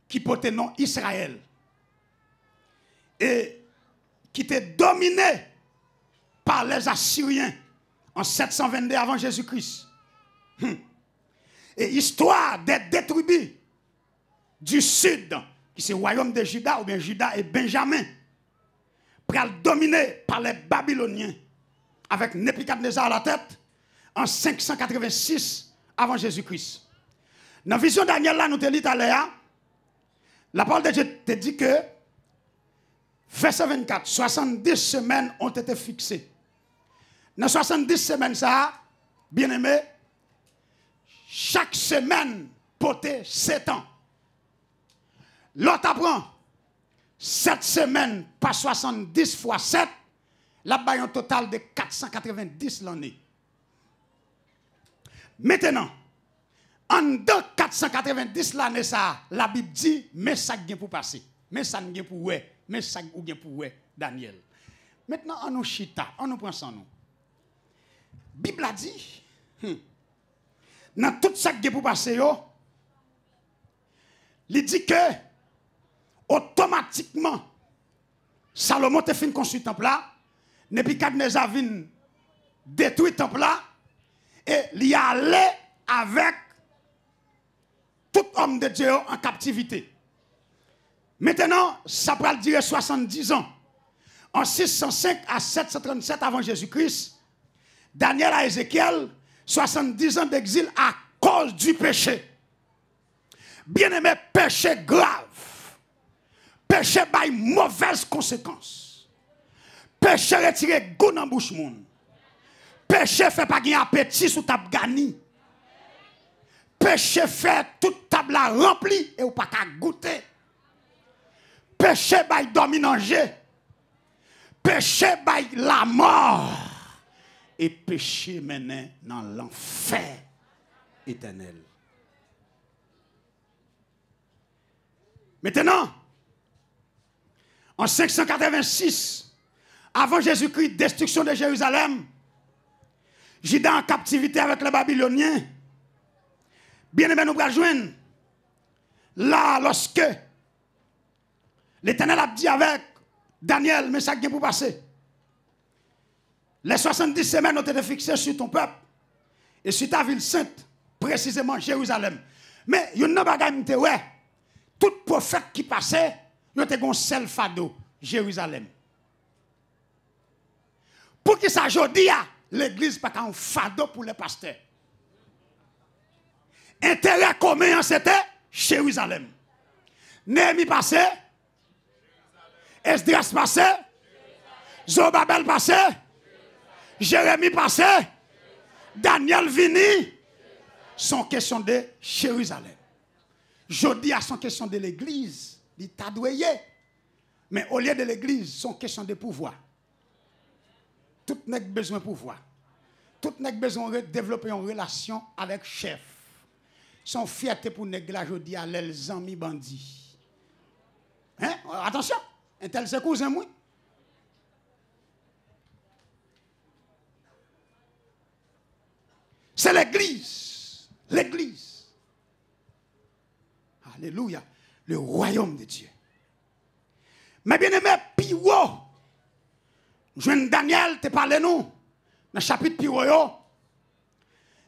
A: qui portaient nom Israël, et qui étaient dominés par les Assyriens en 722 avant Jésus-Christ. Et histoire des deux tribus du sud, qui c'est le royaume de Juda, ou bien Juda et Benjamin, pral dominé par les Babyloniens, avec Nebuchadnezzar à la tête, en 586 avant Jésus-Christ. Dans la vision de Daniel, là, nous te lit à l'heure, la parole de Dieu te dit que, verset 24, 70 semaines ont été fixées. Dans 70 semaines, ça, bien aimé, chaque semaine portait 7 ans. L'autre apprend 7 semaines par 70 fois 7, là bas un total de 490 l'année. Maintenant, en de 490 l'année ça, la Bible dit mais ça vient pour passer, mais ça vient pour ouais, mais ça vient pour ouais Daniel. Maintenant on nous chita, on nous prend ça nous. Bible a dit dans tout ça qui vient pour passer yo, il dit que automatiquement, Salomon te fin construit le temple là, Nebuchadnezzar vient détruire le temple là, et il y allé avec tout homme de Dieu en captivité. Maintenant, ça peut durer 70 ans. En 605 à 737 avant Jésus-Christ, Daniel à Ézéchiel, 70 ans d'exil à cause du péché. Bien-aimé, péché grave. Péché by mauvaise conséquence. Péché retiré goût dans bouche moun. Péché fait pas gagner appétit sous table gani. Péché fait toute table remplie et ou pas qu'à goûter. Péché by dominanger. Péché by la mort. Et péché mené dans l'enfer éternel. Maintenant, en 586, avant Jésus-Christ, destruction de Jérusalem. Juda en captivité avec les Babyloniens. Bien aimé, nous allons joindre. Là, lorsque l'Éternel a dit avec Daniel, mais ça qui est pour passer. Les 70 semaines ont été fixées sur ton peuple et sur ta ville sainte, précisément Jérusalem. Mais il y a une bagaille, ouais, tout prophète qui passait, il y a un seul fardeau, Jérusalem. Pour qui ça aujourd'hui, l'église pas un fardeau pour les pasteurs. Intérêt commun, c'était Jérusalem. Néhémie passait, Esdras passait, Zorobabel passait, Jérémie passait, Daniel vini, sont question de Jérusalem. Jodi a son question de l'église, il t'a doué. Mais au lieu de l'église, son question de pouvoir. Tout n'a besoin de pouvoir. Tout n'a besoin de développer une relation avec le chef. Son fierté pour nègre jodi a les amis bandits. Hein? Attention, un tel c'est cousin moi. C'est l'église. L'église. Alléluia. Le royaume de Dieu. Mais bien aimé, Piro. Jeune Daniel te parle nous. Dans le chapitre Piro,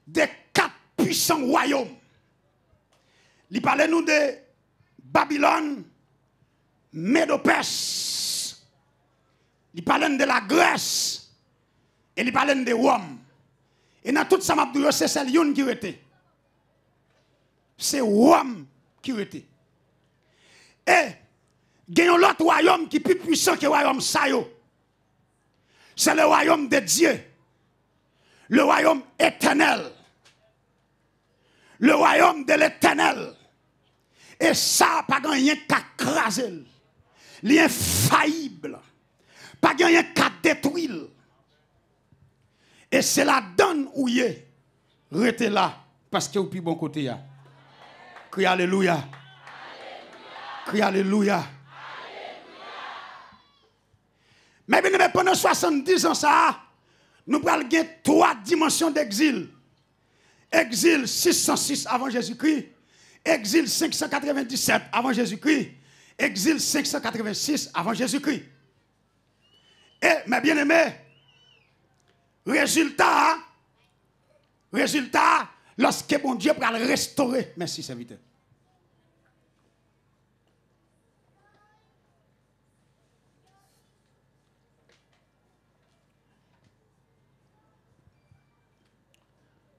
A: de 4 puissants royaumes. Il parle nous de Babylone, Médo-Perse. Il parle de la Grèce. Et il parle de Rome. Et dans tout ça, c'est celle qui était. C'est Rome qui était. Et il y a un autre royaume qui est plus puissant que le royaume Sayo. C'est le royaume de Dieu. Le royaume éternel. Le royaume de l'éternel. Et ça, pas rien qu'à craser. L'infaillible. Pas rien qu'à détruire. Et c'est la donne où il est. Restez là. Parce que vous plus bon côté. Crie Alléluia. Crie Alléluia. Mais bien, pendant 70 ans, ça, nous allons gagner 3 dimensions d'exil. Exil 606 avant Jésus-Christ. Exil 597 avant Jésus-Christ. Exil 586 avant Jésus-Christ. Et, mes bien-aimés, résultat, lorsque bon Dieu va le restaurer. Merci, serviteur.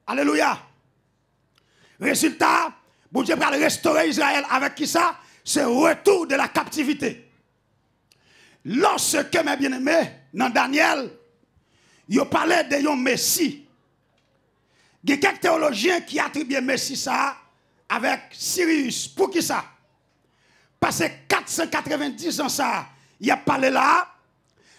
A: Alléluia. Résultat, bon Dieu va le restaurer Israël avec qui ça? C'est le retour de la captivité. Lorsque, mes bien-aimés, dans Daniel, il parlait de un Messie. Il y a quelques théologiens qui attribuent Messie ça avec Sirius. Pour qui ça? Parce que 490 ans ça, il a parlé là.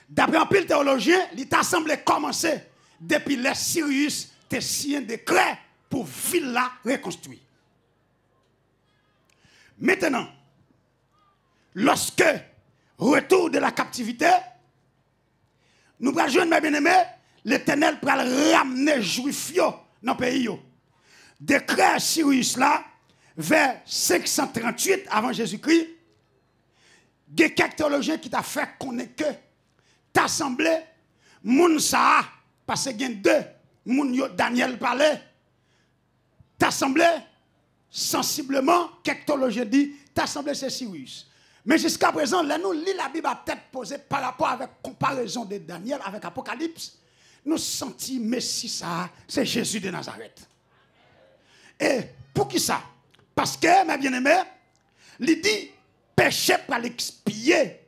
A: D'après un pile théologien, il t'a semblé commencer depuis les Sirius te signé un décret pour ville là reconstruire. Maintenant, lorsque retour de la captivité, nous allons jouer, mes bien-aimés, l'Éternel pour ramener les Juifs dans le pays. Décret Cyrus là, vers 538 avant Jésus-Christ, il y a quelques théologiens qui t'a fait connaître que t'assemblé, moun sa, parce que il y a 2, moun yo Daniel parlait, t'assemblé sensiblement, quelques théologiens disent, t'assemblé c'est Cyrus. Mais jusqu'à présent, là, nous lisons la Bible à tête posée par rapport avec comparaison de Daniel avec Apocalypse. Nous sentons Messie ça, c'est Jésus de Nazareth. Et pour qui ça? Parce que, mes bien-aimés, il dit, péché pour l'expier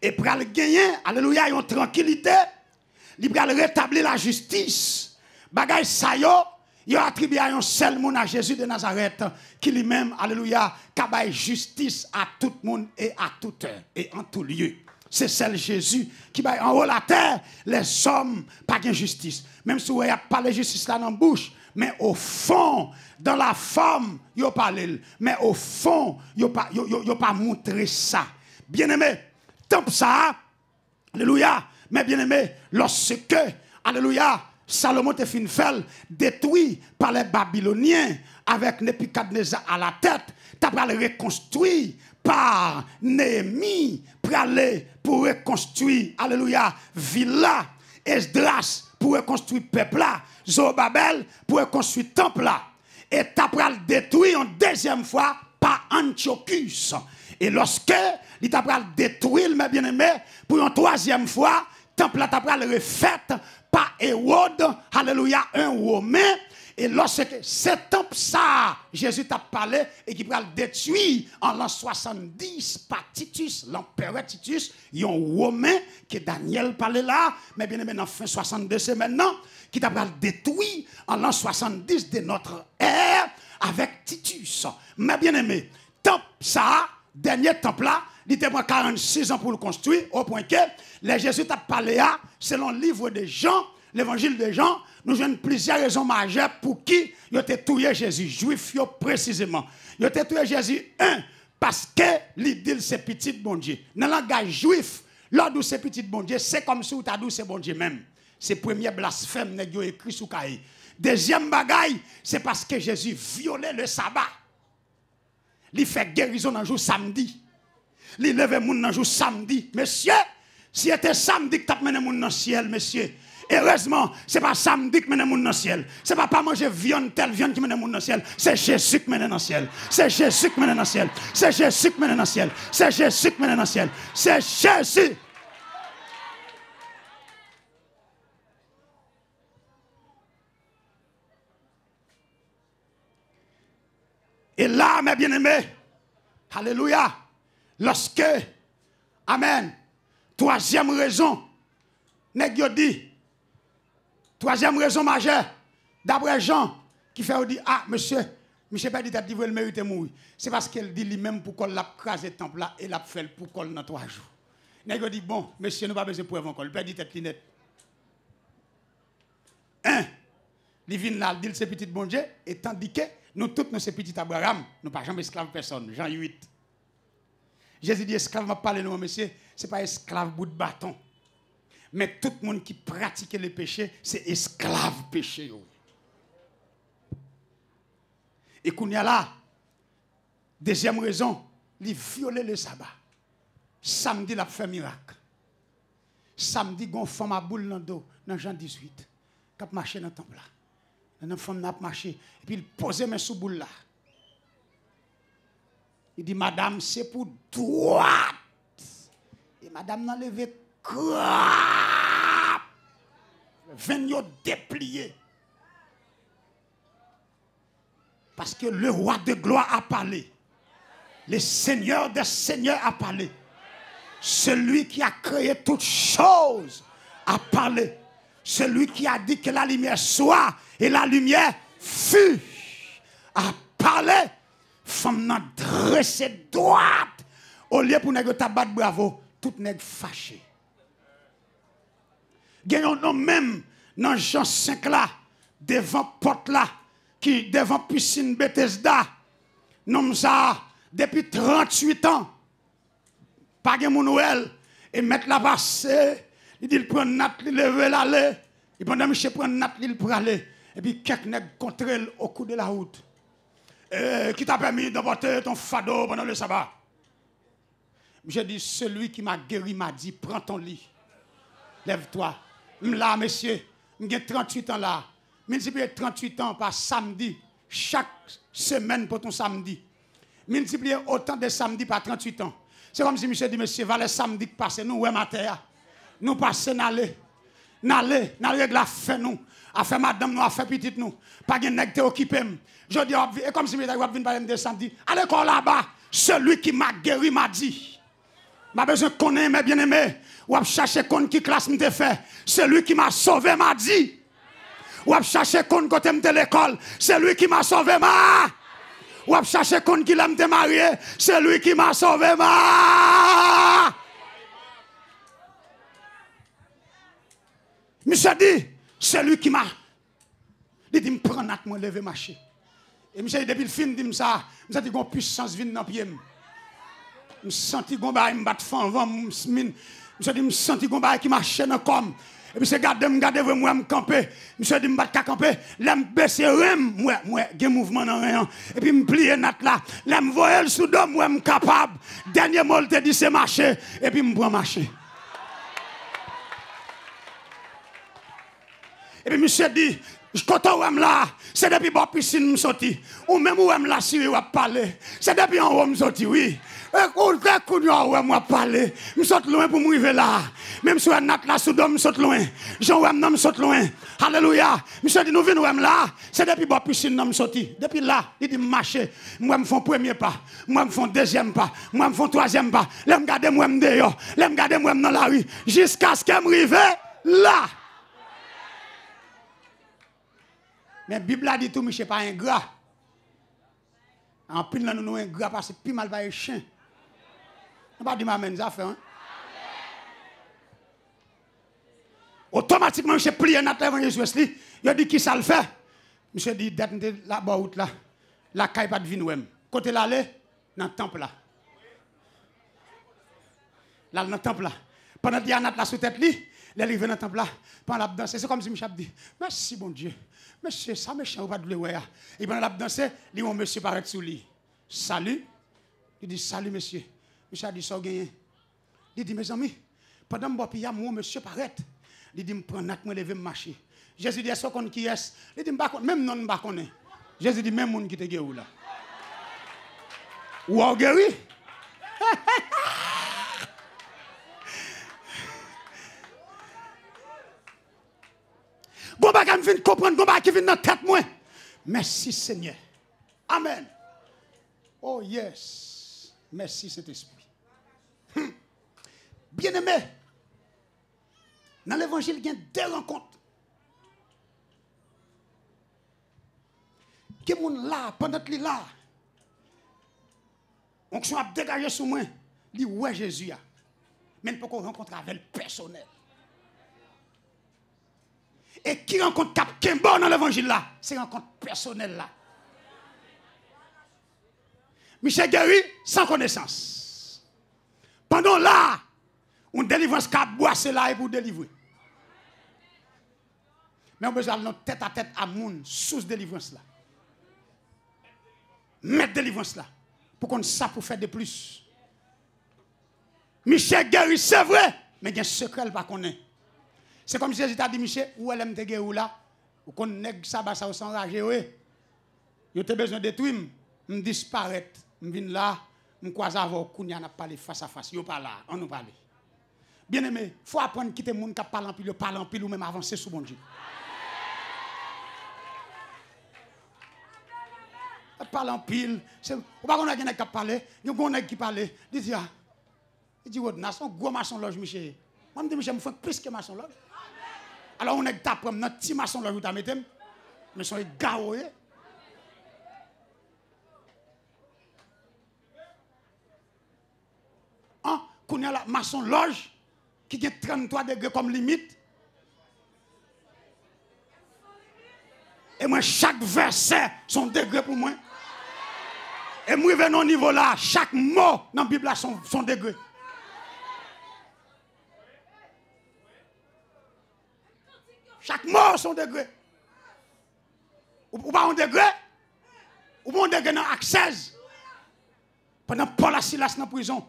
A: et pour le gagner, alléluia, une tranquillité, il va rétablir la justice. Bagay sa yo, il a attribué un seul monde à Jésus de Nazareth qui lui-même, alléluia, qui justice à tout le monde et à toute heure et en tout lieu. C'est celle Jésus qui va en haut la terre, les hommes, pas de justice. Même si vous n'avez pas de justice là dans la bouche, mais au fond, dans la forme, il n'y a pas l'aile. Mais au fond, il n'y a pas montré ça. Bien aimé, tant ça, alléluia, mes bien-aimés, lorsque, alléluia, Salomon te fin fait détruit par les Babyloniens avec Nebuchadnezzar à la tête, tu as reconstruit par Néhémie pour reconstruire, alléluia, Villa, Esdras pour reconstruire peuple là, Zorobabel pour reconstruire temple là. Et tu as détruit une deuxième fois par Antiochus. Et lorsque il t'a détruit, mes bien-aimés, pour une troisième fois, temple là t'a refait par Hérode, alléluia, un Romain. Et lorsque ce temple ça, Jésus t'a parlé et qui va le détruire en l'an 70 par Titus, l'empereur Titus, il y a un Romain que Daniel parlait là, mais bien aimé, dans fin 62 c'est maintenant, qui t'a le détruit en l'an 70 de notre ère avec Titus. Mais bien aimé, temple ça, dernier temple là, il était 46 ans pour le construire, au point que les Jésus t'a parlé là, selon le livre de Jean, l'évangile de Jean, nous avons plusieurs raisons majeures pour qui ils ont tué Jésus. Juifs précisément. Ils ont tué Jésus, un, parce que l'idée c'est petit bon Dieu. Dans le langage juif, l'ordre c'est petit bon Dieu, c'est comme si vous avez dit c'est bon Dieu même. C'est le premier blasphème que écrit sous cahier. Deuxième bagaille, c'est parce que Jésus violait le sabbat. Il fait guérison dans le jour samedi. Il lève les gens dans le jour samedi. Monsieur, si c'était samedi que tu as mené les gens dans le ciel, monsieur. Heureusement, ce n'est pas samedi qui mène les gens dans le ciel. Ce n'est pas manger viande, telle viande qui mène les gens dans le ciel. C'est Jésus qui mène dans le ciel. C'est Jésus qui mène dans le ciel. C'est Jésus qui mène dans le ciel. C'est Jésus qui mène dans le ciel. C'est Jésus. Et là, mes bien-aimés, alléluia, lorsque, amen, troisième raison, nèg yo dit, troisième raison majeure, d'après Jean, qui fait dire, ah, monsieur pas dit que vous méritez mourir. C'est parce qu'elle dit lui-même pour qu'on l'a crasé le temple là et l'a fait pour qu'on dans 3 jours. Nèg yo dit, bon, monsieur, nous pas besoin de preuve encore, il peut dire tête net. Un, il vient là, il dit c'est petit bon Dieu, et tandis que nous tous, nous, c'est petit Abraham, nous pas jamais esclaves personne. Jean 8. Jésus dit, esclave m'a parlé, non, monsieur, ce n'est pas esclave bout de bâton. Mais tout le monde qui pratique le péché, c'est esclave péché. Et qu'on y a là, deuxième raison, il violer le sabbat. Samedi, il a fait miracle. Samedi, il y a une femme à boule dans le dos, dans Jean 18, qui a marché dans le temple là. Une femme n'a pas marché. Et puis il posait mes sous boule là. Il dit, madame, c'est pour droite. Et madame n'a levé crap. Venez déplier. Parce que le roi de gloire a parlé. Le Seigneur des seigneurs a parlé. Celui qui a créé toutes choses a parlé. Celui qui a dit que la lumière soit et la lumière fut a parlé. Femme n'a dressé droite. Au lieu pour nèg tabat bravo, tout nèg fâché. Gagnons même dans Jean 5 là, devant porte là, qui devant piscine Bethesda, nom ça depuis 38 ans. Pas de mon Noël et mettre la passer. Il dit il prend nat, il lever l'aller. Il prend monsieur prend nat, il pour aller. Et puis quelques nèg contre au cours de la route. Qui t'a permis d'emporter ton fardeau pendant le sabbat? J'ai dit, celui qui m'a guéri m'a dit, prends ton lit. Lève-toi. Là, monsieur, j'ai 38 ans là. Multipliez 38 ans par samedi, chaque semaine pour ton samedi. Multipliez autant de samedis par 38 ans. C'est comme si monsieur dit, monsieur, va le samedi qui passe, nous, ouais, matin, nous passons, n'allez, règle la fait nous. A fait madame nous, a fait petite nous. Pas de nèg te occupé. Je dis, et comme si je viens parler de samedi. À l'école là-bas, celui qui m'a guéri m'a dit. M'a besoin de connaître mes bien-aimés. Ou à chercher qu'on qui classe me fait. Celui qui m'a sauvé m'a dit. Ou à chercher qu'on côté me l'école. Celui qui m'a sauvé m'a. Ou à chercher qu'on qui l'aime te marier. Celui qui m'a sauvé m'a. Monsieur dit, celui qui m'a. Il dit, me prends nat, moi lever marcher. Et monsieur, depuis le film, dit ça, je sens une puissance vient dans le pied. Je sens que je me bat fan, Monsieur dit, me senti qu'on qui marche dans comme. Et puis c'est garder moi me camper. Monsieur dit me battre camper, là me baisser moi gen mouvement dans rien. Et puis me plier nat là, là me voyer le sous dom moi me capable. Dernier mot te dit c'est marcher et puis me prend marcher. Et puis monsieur dit quand on là, c'est depuis la piscine me sorti. Ou même où là si on parler. C'est depuis en haut me sorti oui. Et quand on moi parler, me saute loin pour m'arriver là. Même si on nat là sous dom me saute loin. Jean ouem me saute loin. Alléluia. Monsieur dit nous venons là, c'est depuis la piscine me sorti. Depuis là, il dit marcher. Moi me font premier pas, moi me font deuxième pas, moi me font troisième pas. Là me garder moi me dehors, là me garder moi dans la rue jusqu'à ce que m'arrive là. Mais la Bible a dit tout, Michel, pas ingrat. En pile, nous sommes ingrats parce que plus mal va être chien. On va dire, m'amène ça fait. Automatiquement, Michel plie notre évangile. Il a dit qui ça le fait. Michel dit, d'être là-bas, là, la caille pas de vin. Côté l'aller, dans le temple là. Là, dans le temple là. Pendant qu'il y a notre là sous tête, il est arrivé dans le temple là. Pendant la danse, c'est comme si Michel dit, merci bon Dieu. Monsieur, ça méchant, ou pas de le et pendant la danse, il dit, monsieur paraît sous lui. Salut. Il dit, salut monsieur. Monsieur a dit, ça gagné. Il dit, mes amis, pendant que je suis monsieur paraît. Il dit, je prends notre moi lever marcher. Jésus dit, est-ce qu'on qui est? Il dit, même non, je ne connais pas. Jésus dit, même monde qui te guérit là. Ou guéri? Bon bagay me vinn comprendre, bon bagay qui vinn dans tête moi. Merci Seigneur. Amen. Oh yes. Merci Saint-Esprit. Bien-aimé, dans l'évangile, il y a deux rencontres. Qui moun là, pendant que là, on a dégagé sur moi, dit ouais Jésus a. Mais il peut qu'on rencontre avec le personnel. Et qui rencontre Cap Kembo dans l'évangile là, c'est rencontre personnelle là. Michel guéri sans connaissance. Pendant là, on délivrance Cap boisse là et pour délivrer. Mais on besoin de notre tête à tête à moun sous délivrance là. Mettre délivrance là pour qu'on sache pour faire de plus. Michel guéri c'est vrai, mais il y a un secret pas connaît. C'est comme si Jésus t'a dit, Michel, où elle me guéri là, ou qu'on nèg ça va ça s'enrager ouais. Yo te besoin de détruire, me disparaître, me vinn là, me croise avec kounya n'a parler face à face, yo pas là, on nous parler. Bien-aimé, faut apprendre quitter monde qui parle en pile ou même avancer sous bon Dieu. Parle en pile, c'est ou pas qu'on a quelqu'un qui parler, yo gon nèg qui parler, dit ah. Il dit nation gros maçon loge Michel. Moi me dit Michel me fait plus que maçon loge. Alors on est tapé dans petit maçon loge où ta mettem. Mais sont garoé. Hein, qu'on a la maçon loge qui a 33 degrés comme limite. Et moi chaque verset son degré pour moi. Et moi je vais au niveau là, chaque mot dans la Bible là son degré. Chaque mot son degré. Ou pas un degré, ou pas un degré dans Acte 16. Pendant Paul et Silas dans la prison,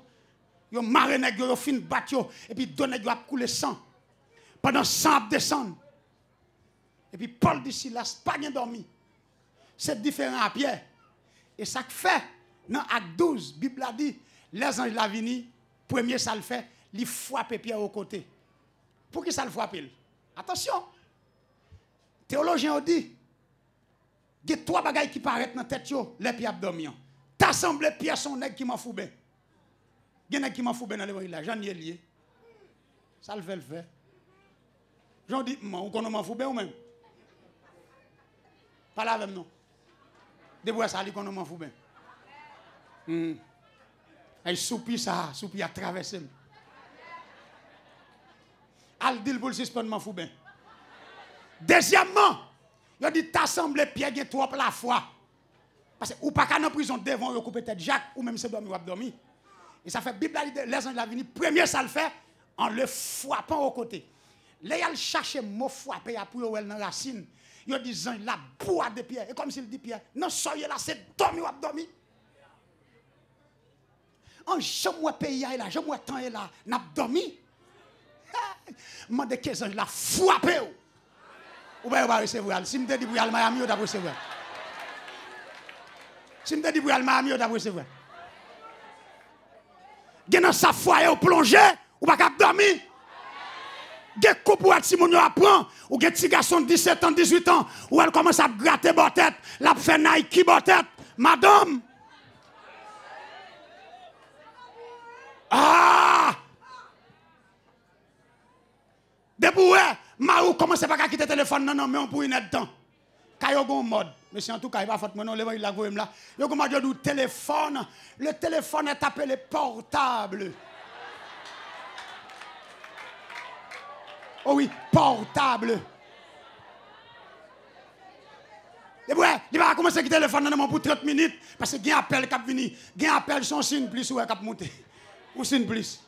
A: ils ont marré nèg yo fin battu et puis deux nèg yo a coulé sang. Pendant sang a descendre. Et puis Paul dit Silas pas bien dormi. C'est différent à Pierre. Et ça fait dans Acte 12, la Bible a dit les anges la vini, premier ça le fait, il frappe Pierre au côté. Pour qui ça le frappe? Attention. Théologien ont dit, il y a trois bagailles qui paraissent dans la tête, les pieds abdominaux. T'assembles pieds son nèg qui m'en fout bien. Il y a un nèg qui m'en fout bien dans l'évangile là, j'en ai lié. Ça le fait. J'en dis, on connaît m'en fout bien ou même? Pas là avec nous. Debout ça, il connaît m'en fout bien. Il soupir ça, soupir à traverser. Al dit pour le suspendre m'en fout bien. Deuxièmement, il a dit t'assemble pieds gen trop la foi. Parce que ou pas qu'à en prison devant yo couper tête Jacques ou même c'est dormi ou dormi. Et ça fait Bible les anges la venir premier ça le fait en le frappant au côté. Là, il cherche mot frapper pour ou dans la racine. Il dit la boîte de pierre. Et comme s'il dit pierre, non, soyez là, c'est dormi ou abdomi. En jamais pays là, jamais temps là, n'a dormi. Mande que ça la frappé. Ou bien va recevoir. Si me dit pour aller Miami, on va recevoir. Si me dit pour aller Miami, on va recevoir. Dans sa foyer au plongé, ou pas cap dormir. Gen coupe ou si moun yo apprend ou gen petit garçon de 17 ans 18 ans ou elle commence à gratter bo tête, la fait Nike bo tête, madame. Ah! Deboué, Marou commence pas à quitter le téléphone non mais on pour une temps. Ka yo gon mode. Monsieur en tout cas, il va faute non le il la goem là. Yo comment dire du téléphone, le téléphone est appelé portable. Oh oui, portable. Et ouais, il va commencer à quitter le téléphone pour 30 minutes parce qu'il y a un appel qui va venir. Il y a un appel son signe plus ou qui va monter. Ou signe plus.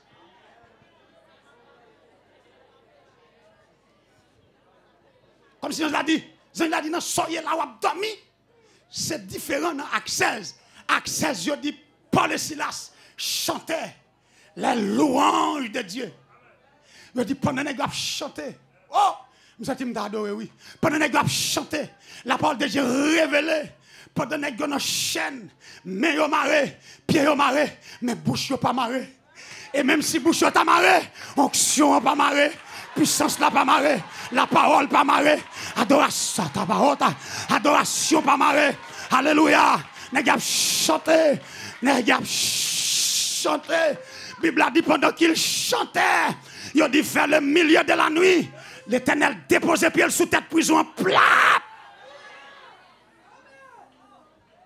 A: Comme si on l'a dit, non, soyez là où vous dormi. C'est différent dans Acte 16. Acte 16, je dis, Paul et Silas chantaient les louanges de Dieu. Je dis, pendant que vous chantez, oh, je me adoré, oui. Pendant que vous chantez, la parole de Dieu révélée. Pendant que vous chaîne, mais vous marrez, pieds vous marrez, mais bouche vous pas marré. Et même si bouche vous pas marré, onction pas marré, puissance là pas marré, la parole pas marré, adoration ta parole, adoration pas marré. Alléluia. Nèg a chanté, nèg a chanté. Bible a dit pendant qu'il chantait, il a dit vers le milieu de la nuit, l'Éternel déposait pied sous tête prison en plat.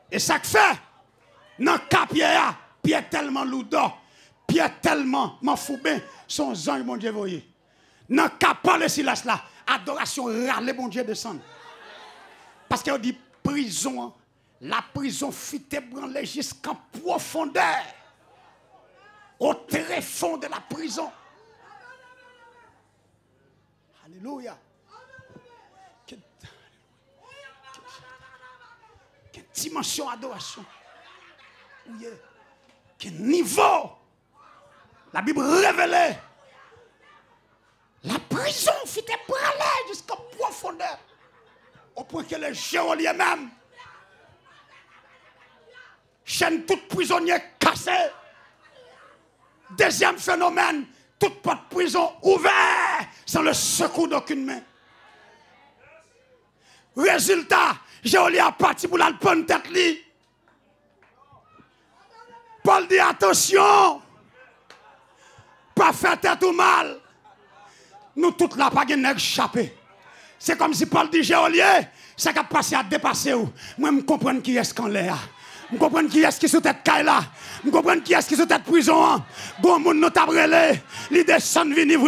A: Et ça que fait, dans le cas Pierre tellement lourd, Pierre tellement m'enfoubé, son ange, mon Dieu, voyez. Dans le cas Paul et Silas là, adoration râle, mon Dieu, descend. Parce qu'il dit prison, la prison fit ébranler jusqu'en profondeur. Au tréfonds de la prison. Alléluia. Quelle dimension d'adoration. Quel niveau. La Bible révélée. La prison fit ébranler jusqu'en profondeur. Au point que les geôliers même. Chaîne toute prisonnier cassée. Deuxième phénomène, toute porte prison ouverte sans le secours d'aucune main. Résultat, Géolie a parti pour la bonne tête li. Paul dit attention, pas faire tête ou mal. Nous toutes là pas gagner échappé. C'est comme si Paul dit Géolier, ça qui a passé à dépasser ou. Moi je comprends qui est-ce qu'on est. Je comprends qui est-ce qui sous tête là. Je comprends qui est-ce qui sous tête prison. Bon monde nous t'a brûlé. Il descend venir.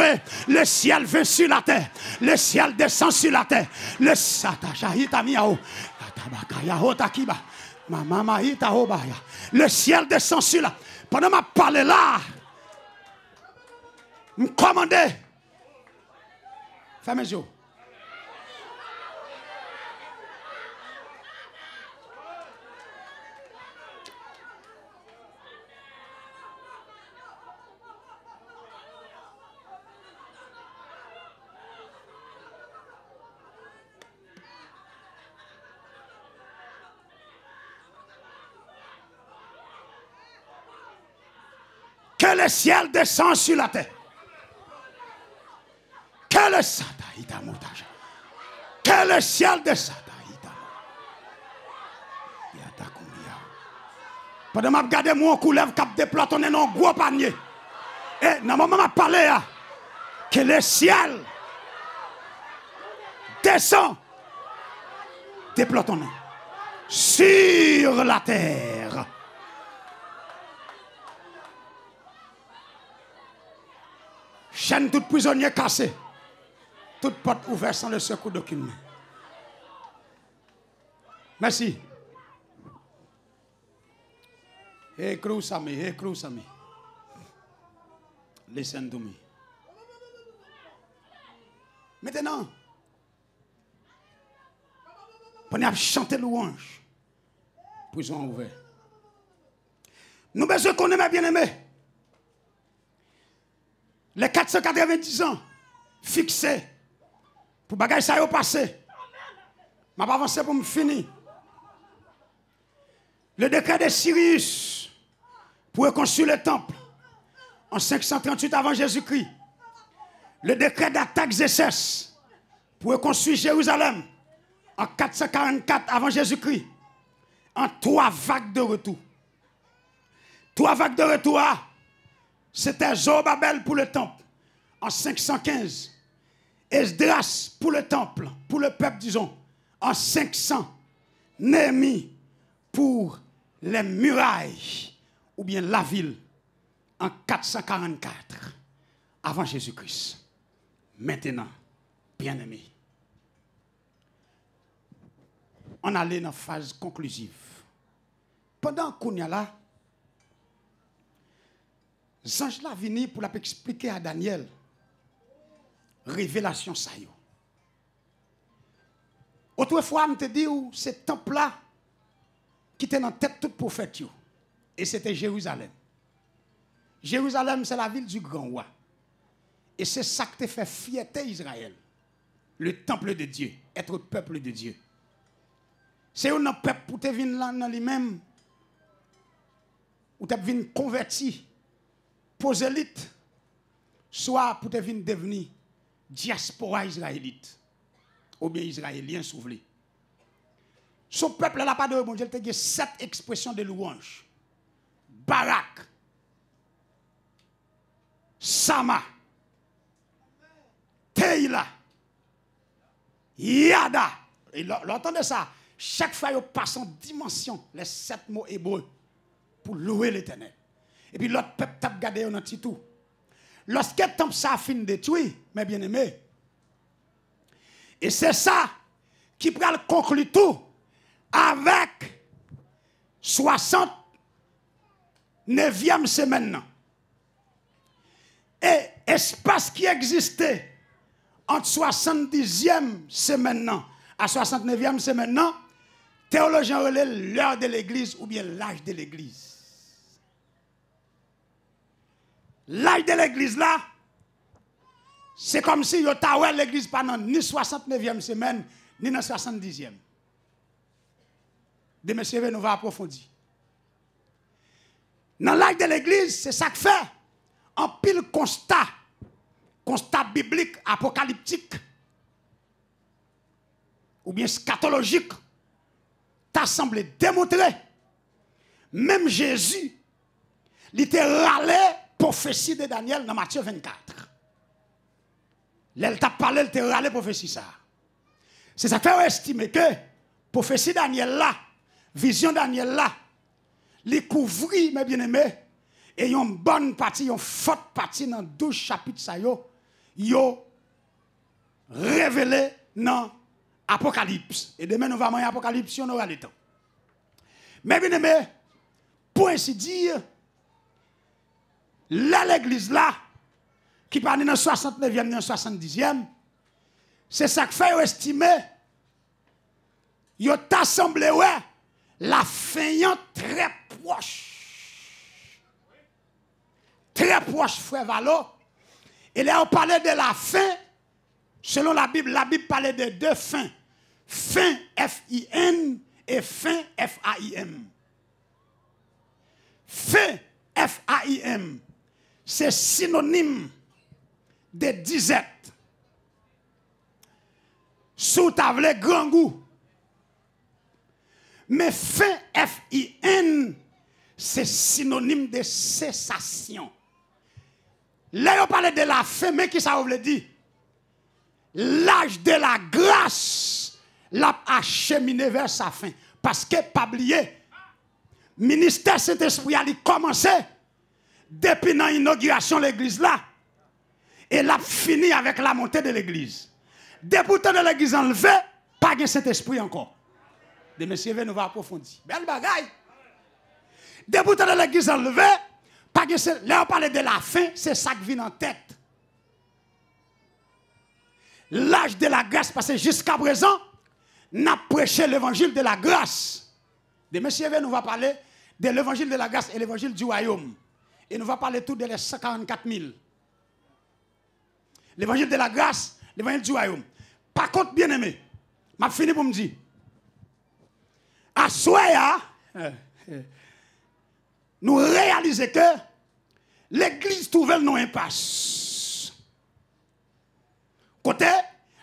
A: Le ciel vient sur la terre. Le ciel descend sur la terre. Le le ciel descend sur la. Pendant ma parler là, je me commandais. Fermez les yeux. Que le ciel descend sur la terre. Que le ciel descend. Pendant que je regarde mon couleuvre qui déploie ton un gros panier. Et dans le moment où je parle, que le ciel descend, déploie ton nom sur la terre. Chaîne toute prisonnier cassée. Toute porte ouverte sans le secours d'aucune main. Merci. Écrou Sami. Listen to me. Pendant chanter louange. Prison ouverte. Nous besoin qu'on aime bien aimé. Les 490 ans fixés pour bagaille ça y passé. Je vais avancer pour me finir. Le décret de Cyrus pour reconstruire le temple en 538 avant Jésus-Christ. Le décret d'Artaxerxès pour reconstruire Jérusalem en 444 avant Jésus-Christ. En 3 vagues de retour. 3 vagues de retour, c'était Zorobabel pour le temple en 515. Esdras pour le temple, pour le peuple, disons, en 500. Néhémie pour les murailles, ou bien la ville, en 444 avant Jésus-Christ. Maintenant, bien-aimés, on allait dans la phase conclusive. Pendant qu'on y a là, Zange là venu pour expliquer à Daniel révélation ça yo. Autrefois, je te dis ce temple là qui était dans la tête de tout prophète yo. Et c'était Jérusalem. Jérusalem, c'est la ville du grand roi. Et c'est ça qui te fait fierté Israël. Le temple de Dieu, être peuple de Dieu. C'est un peuple pour te venir là dans lui-même, ou te venir converti, prosélite, soit pour te venir devenir diaspora israélite, ou bien israélien soufflé. Son peuple n'a pas de bon Dieu, il y a 7 expressions de louange. Barak, Sama, Teila, Yada. Et l'entendez ça? Chaque fois, il passe en dimension les 7 mots hébreux pour louer l'Éternel. Et puis l'autre peuple tape gardé un petit tout. Lorsque le temple ça fin détruit, mes bien-aimés, et c'est ça qui prend le conclut tout avec 69e semaine. Et espace qui existait entre 70e semaine à 69e semaine, théologiens relèvent l'heure de l'église ou bien l'âge de l'église. L'âge de l'église là, c'est comme si yo tawè l'église pendant ni 69e semaine, ni dans 70e. De messieurs, nous va approfondir. Dans l'âge de l'église, c'est ça que fait en pile constat biblique, apocalyptique, ou bien scatologique, t'a semblé démontrer, même Jésus, il était râlé prophétie de Daniel dans Matthieu 24. L'elle t'a parlé, elle t'a râlé prophétie ça. C'est ça fait estimer que prophétie Daniel là, vision Daniel là, les couvrit, mes bien-aimés, et une bonne partie, une forte partie dans 12 chapitres ça yo révélé dans Apocalypse. Et demain nous allons à Apocalypse, on aura le temps. Mais bien aimé, pour ainsi dire, là l'église là, qui parle dans 69e, dans 70e, c'est ça que fait estimer, yo t'a semblé ouais, la fin très proche. Très proche, frère Valo. Et là, on parlait de la fin, selon la Bible parlait de 2 fins. Fin, F-I-N, et fin, F-A-I-M. Fin, F-A-I-M, c'est synonyme de disette. Sous table, grand goût. Mais fin, F-I-N, c'est synonyme de cessation. Là, on parle de la fin, mais qui ça veut dire? L'âge de la grâce l'a acheminé vers sa fin. Parce que, pas oublier, ministère Saint-Esprit a commencé depuis l'inauguration de l'église là. Et l'a fini avec la montée de l'église. Depuis de l'église enlevée, pas de Saint-Esprit encore. De messieurs, nous va approfondir. Belle bagaille. Depuis de l'église enlevée, là on parle de la fin, c'est ça qui vient en tête. L'âge de la grâce passé jusqu'à présent, n'a prêché l'évangile de la grâce. Demain, si nous va parler de l'évangile de la grâce et l'évangile du royaume. Et nous va parler tout de les 144 000. L'évangile de la grâce, l'évangile du royaume. Par contre, bien aimé, m'a fini pour me dire, à Soya, nous réalisons que l'église trouve le nom impasse. Côté,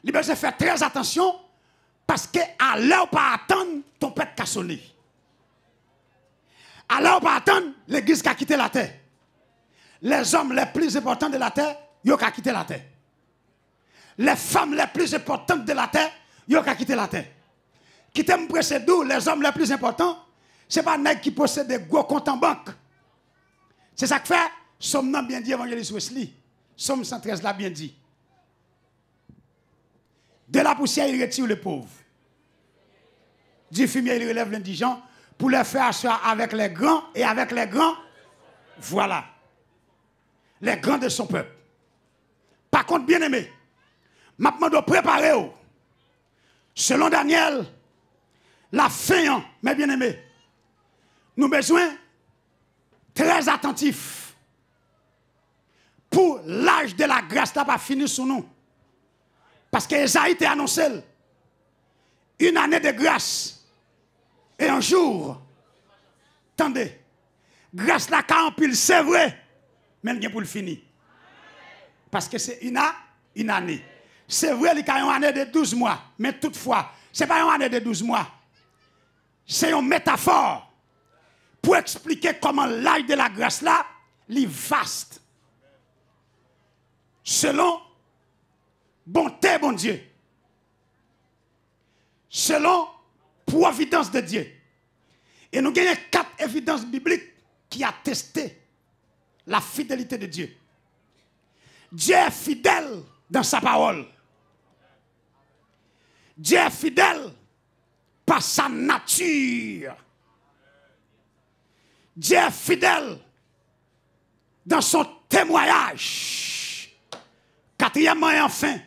A: il faut faire très attention parce que à l'heure pas attendre ton père qu'a sonné. À l'heure pas attendre l'église qui a quitté la terre. Les hommes les plus importants de la terre, ils ont quitté la terre. Les femmes les plus importantes de la terre, ils ont quitté la terre. Qui t'aime précéder les hommes les plus importants, ce n'est pas les qui possèdent des gros comptes en banque. C'est ça que fait, Somme n'a bien dit, évangéliste Wesley. Somme 113 l'a bien dit. De la poussière, il retire les pauvres. Du fumier, il relève l'indigent pour les faire asseoir avec les grands et avec les grands. Voilà. Les grands de son peuple. Par contre, bien aimé, maintenant, doit préparer. Selon Daniel, la fin, mes bien-aimés, nous avons besoin très attentifs pour l'âge de la grâce n'a pas fini sur nous. Parce que Esaïe t'a annoncé une année de grâce et un jour, attendez, grâce la en pile, c'est vrai, mais il pour le finir. Parce que c'est une année. C'est vrai, il y a une année de 12 mois, mais toutefois, ce n'est pas une année de 12 mois. C'est une métaphore pour expliquer comment l'âge de la grâce là, est vaste. Selon bonté, bon Dieu. Selon providence de Dieu. Et nous gagnons 4 évidences bibliques qui attestent la fidélité de Dieu. Dieu est fidèle dans sa parole. Dieu est fidèle par sa nature. Dieu est fidèle dans son témoignage. Quatrièmement et enfin,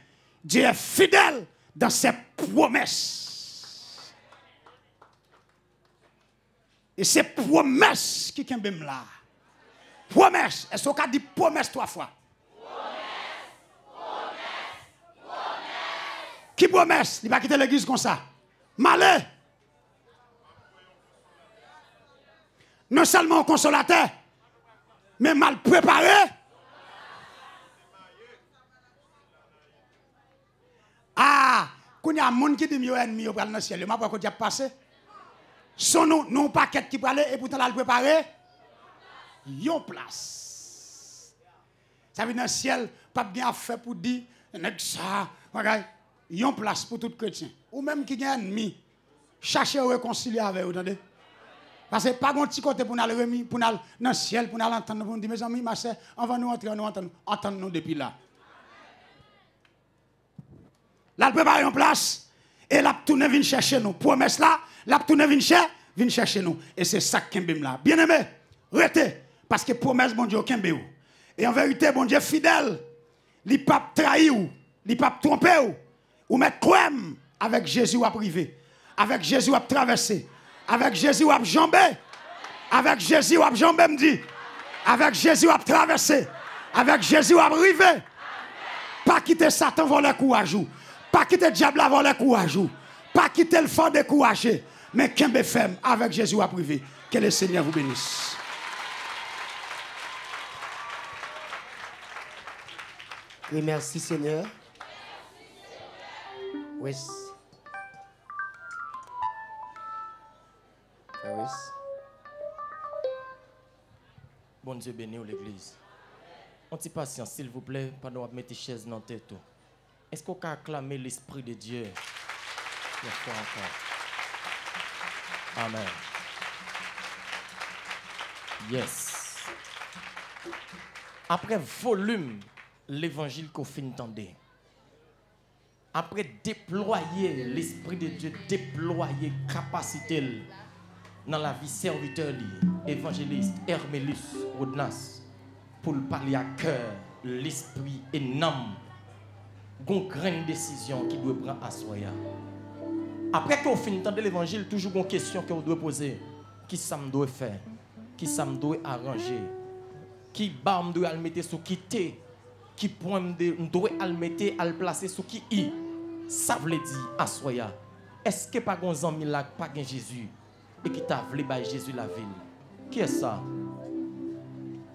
A: Dieu est fidèle dans ses promesses. Et ces promesses qui sont là. Promesses. Est-ce qu'on a dit promesse 3 fois? Qui promesse? Il va quitter l'église comme ça. Malheur. Non seulement consolateur, mais mal préparé. Ah, quand il y a un monde qui dit que ennemi dans le ciel, je ne sais pas quoi passé. Son nom, non paquet qui parlait et pourtant là le préparé. Yon place. Ça veut dire dans le ciel, pas bien fait pour dire, ça, regarde. Yon place pour tout chrétien. Ou même qui a un ennemi, cherchez à réconcilier avec vous, entendez? Parce que pas un petit côté pour nous remis, pour nous dans le ciel, pour nous entendre, pour nous dire, mes amis, ma soeur, on va nous entrer, entendre-nous depuis là. Là, le préparer en place, et là, tout vient chercher nous. Promesse là, là, tout vient chercher nous. Et c'est ça qui est là. Bien aimé, restez, parce que promesse, bon Dieu, qui est. Et en vérité, bon Dieu fidèle, il ne pas trahir, il ne pas tromper. Ou mettre quoi avec Jésus à privé, avec Jésus à traverser, avec Jésus à jamber, avec Jésus à jamber, me dit, avec Jésus à traverser, avec Jésus à arriver. Pas quitter Satan voler courage, pas quitter le diable voler courage, pas quitter le fort découragé, mais qu'un ferme avec Jésus à privé. Que le Seigneur vous bénisse.
B: Et merci Seigneur. Oui.
C: Bon Dieu béni l'église. Un petit patience, s'il vous plaît, pendant qu'on mette chaise dans la tête. Est-ce qu'on peut acclamer l'Esprit de Dieu? Une fois encore. Amen. Yes. Après volume, l'évangile qu'on finit d'entendre. Après déployer l'Esprit de Dieu, déployer capacité dans la vie serviteur, évangéliste, Hermélus, Rodnas, pour le parler à cœur, l'esprit et l'âme, une grande décision qui doit prendre à soi. Après qu'on finit d'entendre l'évangile, toujours une question que vous devez poser. Qui ça me doit faire? Qui ça me doit arranger? Qui bas me doit mettre sur qui t'es? Qui point me doit mettre à le placer sur qui i? Ça veut dire à soya. Est-ce que pas gon ami là pas gen Jésus et qui t'a voulu bailler Jésus la ville? Qui est ça?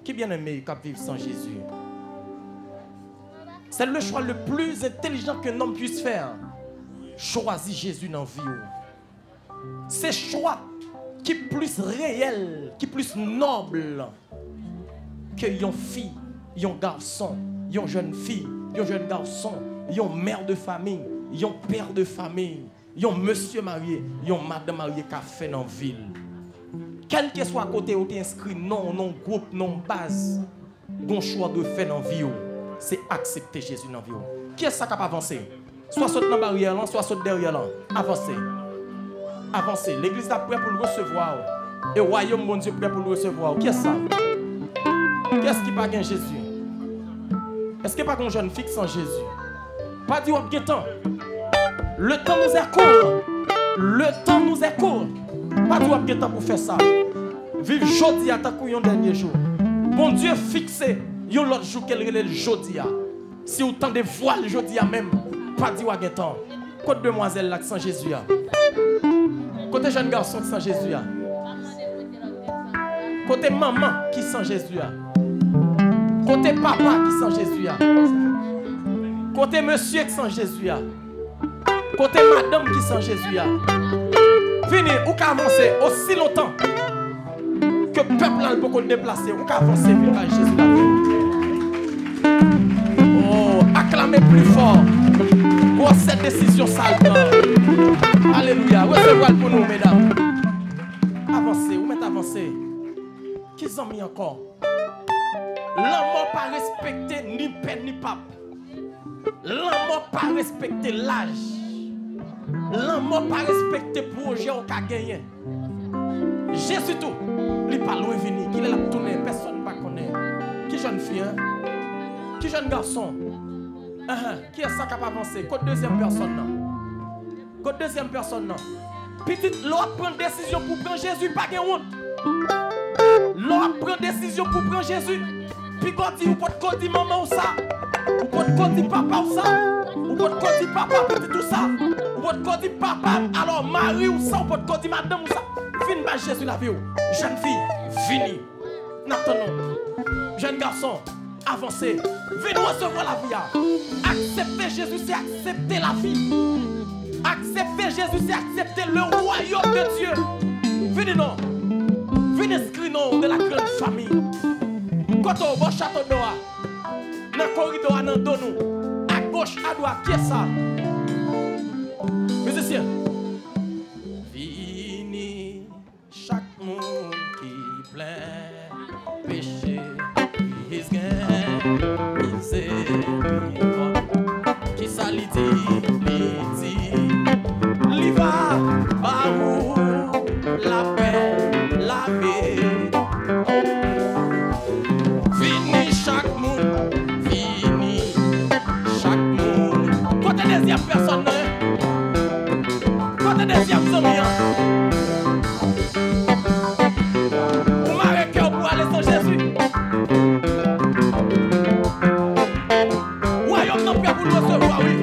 C: Qui bien aimé qui vivre sans Jésus? C'est le choix le plus intelligent qu'un homme puisse faire. Choisis Jésus dans la vie. C'est choix qui est plus réel, qui est plus noble que une fille, un garçon, une jeune fille, un jeune garçon, une mère de famille, un père de famille, un monsieur marié, une madame mariée qui a fait dans la ville. Quel que soit côté où tu es inscrit, non, non, groupe, non, base, ton choix de faire dans la vie, c'est accepter Jésus dans la vie. Qui est ça qui a avancé? Soit saute dans la barrière, soit saute derrière. Avancez. Avancez. L'église est prête pour le recevoir. Et le royaume, mon Dieu, prêt pour le recevoir. Qui est ça? Qu'est-ce qui n'a pas gagné Jésus? Est-ce qu'il n'y a pas de jeune fille sans Jésus? Pas dit au temps. Le temps nous est court. Le temps nous est court. Pas dit au temps pour faire ça. Vive jeudi à ta couillon dernier jour. Bon Dieu fixé. Yon l'autre jour qu'elle relève jeudi. Si autant de voile jeudi même. Pas dit au temps. Côté demoiselle là qui sans Jésus. Côté jeune garçon qui sans Jésus. Côté maman qui sans Jésus. Côté papa qui sans Jésus. Côté monsieur qui sans Jésus. Côté madame qui sans Jésus. Venez, ou qu'à avancer aussi longtemps que le peuple ne peut pas déplacer. Ou qu'à avancer vers Jésus. Oh, acclamez plus fort pour cette décision sale. Alléluia. Recevez pour nous, mesdames. Avancez, ou mettez avancez. Qui ont mis encore? L'homme pas respecté ni père ni pape. L'homme pas respecté l'âge. L'homme pas respecté projet au qu'a gagné. Jésus tout, il pas loin venir, qu'il est là tourner, personne ne connaît. Qui jeune fille, hein? Qui jeune garçon? Qui est ça qui a avancé? Côté deuxième personne non. Côté deuxième personne non. Petite, l'autre prend décision pour prendre Jésus, pas de honte. L'autre prend décision pour prendre Jésus. Puis quand dit, ou peut dire maman ou ça, ou peut dire papa ou ça, ou peut dire papa petit tout ça, ou peut dire papa, alors mari ou ça, ou peut dire madame ou ça. Viens bas Jésus la vie. Jeune fille, vini. N'attendons. Jeune garçon, avancez. Venez recevoir la vie. Accepter Jésus, c'est accepter la vie. Accepter Jésus, c'est accepter le royaume de Dieu. Venez non. Venez inscrire non de la grande famille. Quand on va au château d'Oa, dans le corridor, dans le dos, à gauche, à droite, qui est ça? Musicien. Vini, chaque monde qui plaît, péché, miséricorde, qui s'allie li va, barou, la paix, la paix. Fini chaque monde, côté deuxième personne, côté deuxième zombie. Vous m'avez cœur pour aller sans Jésus. Royaume non prêt pour le recevoir, oui.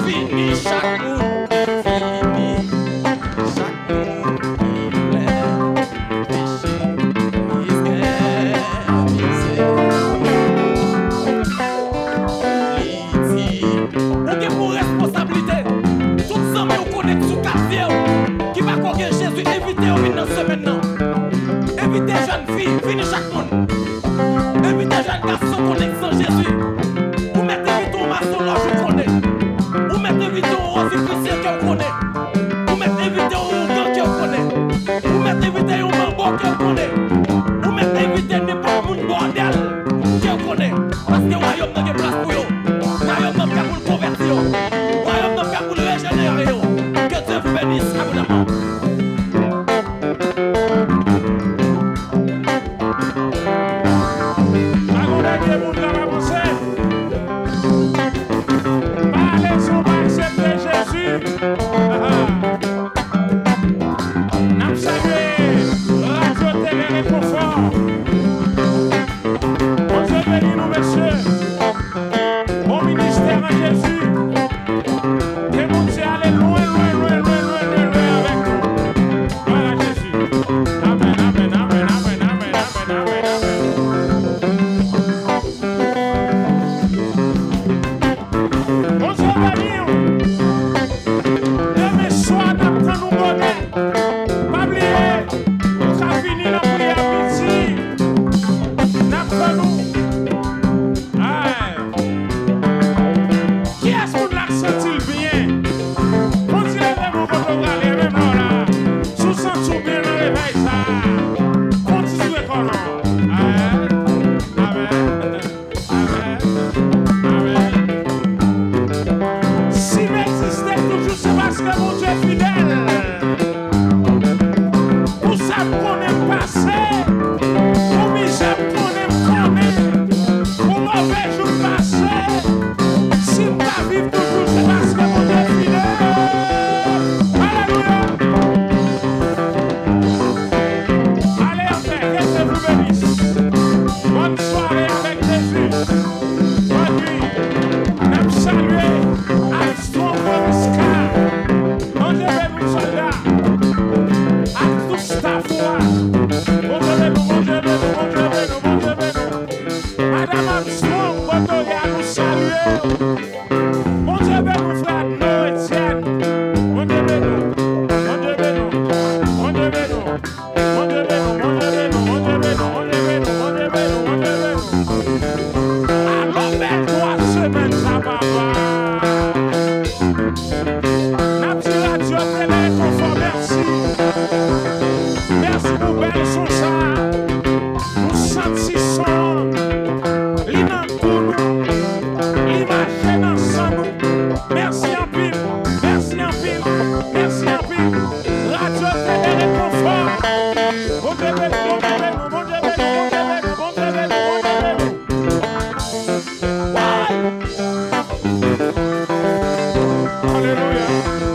C: Fini chaque monde, chaque monde qui plaît, péché, misère, pour responsabilité, toutes les hommes qui connaissent sous quartier, qui va courir Jésus, évitez au dans ce maintenant. Évitez jeune fille, fini chaque monde. Évitez jeune garçon connaître sans Jésus. Vous mettez vite au maçon là, je connais. Vous mettez vite au rosicrucien que vous connaissez. Vous mettez vite au gant que vous connaissez. Vous mettez vite au mambo que vous connaissez. Vous mettez vite n'importe où bordel que vous connaissez. Parce que le royaume n'a pas de place pour vous. Le royaume n'a pas pour le convertir. Le royaume n'a pas pour le régénérer. Que Dieu vous bénisse abondamment.
D: Parlez sur accepter Alléluia.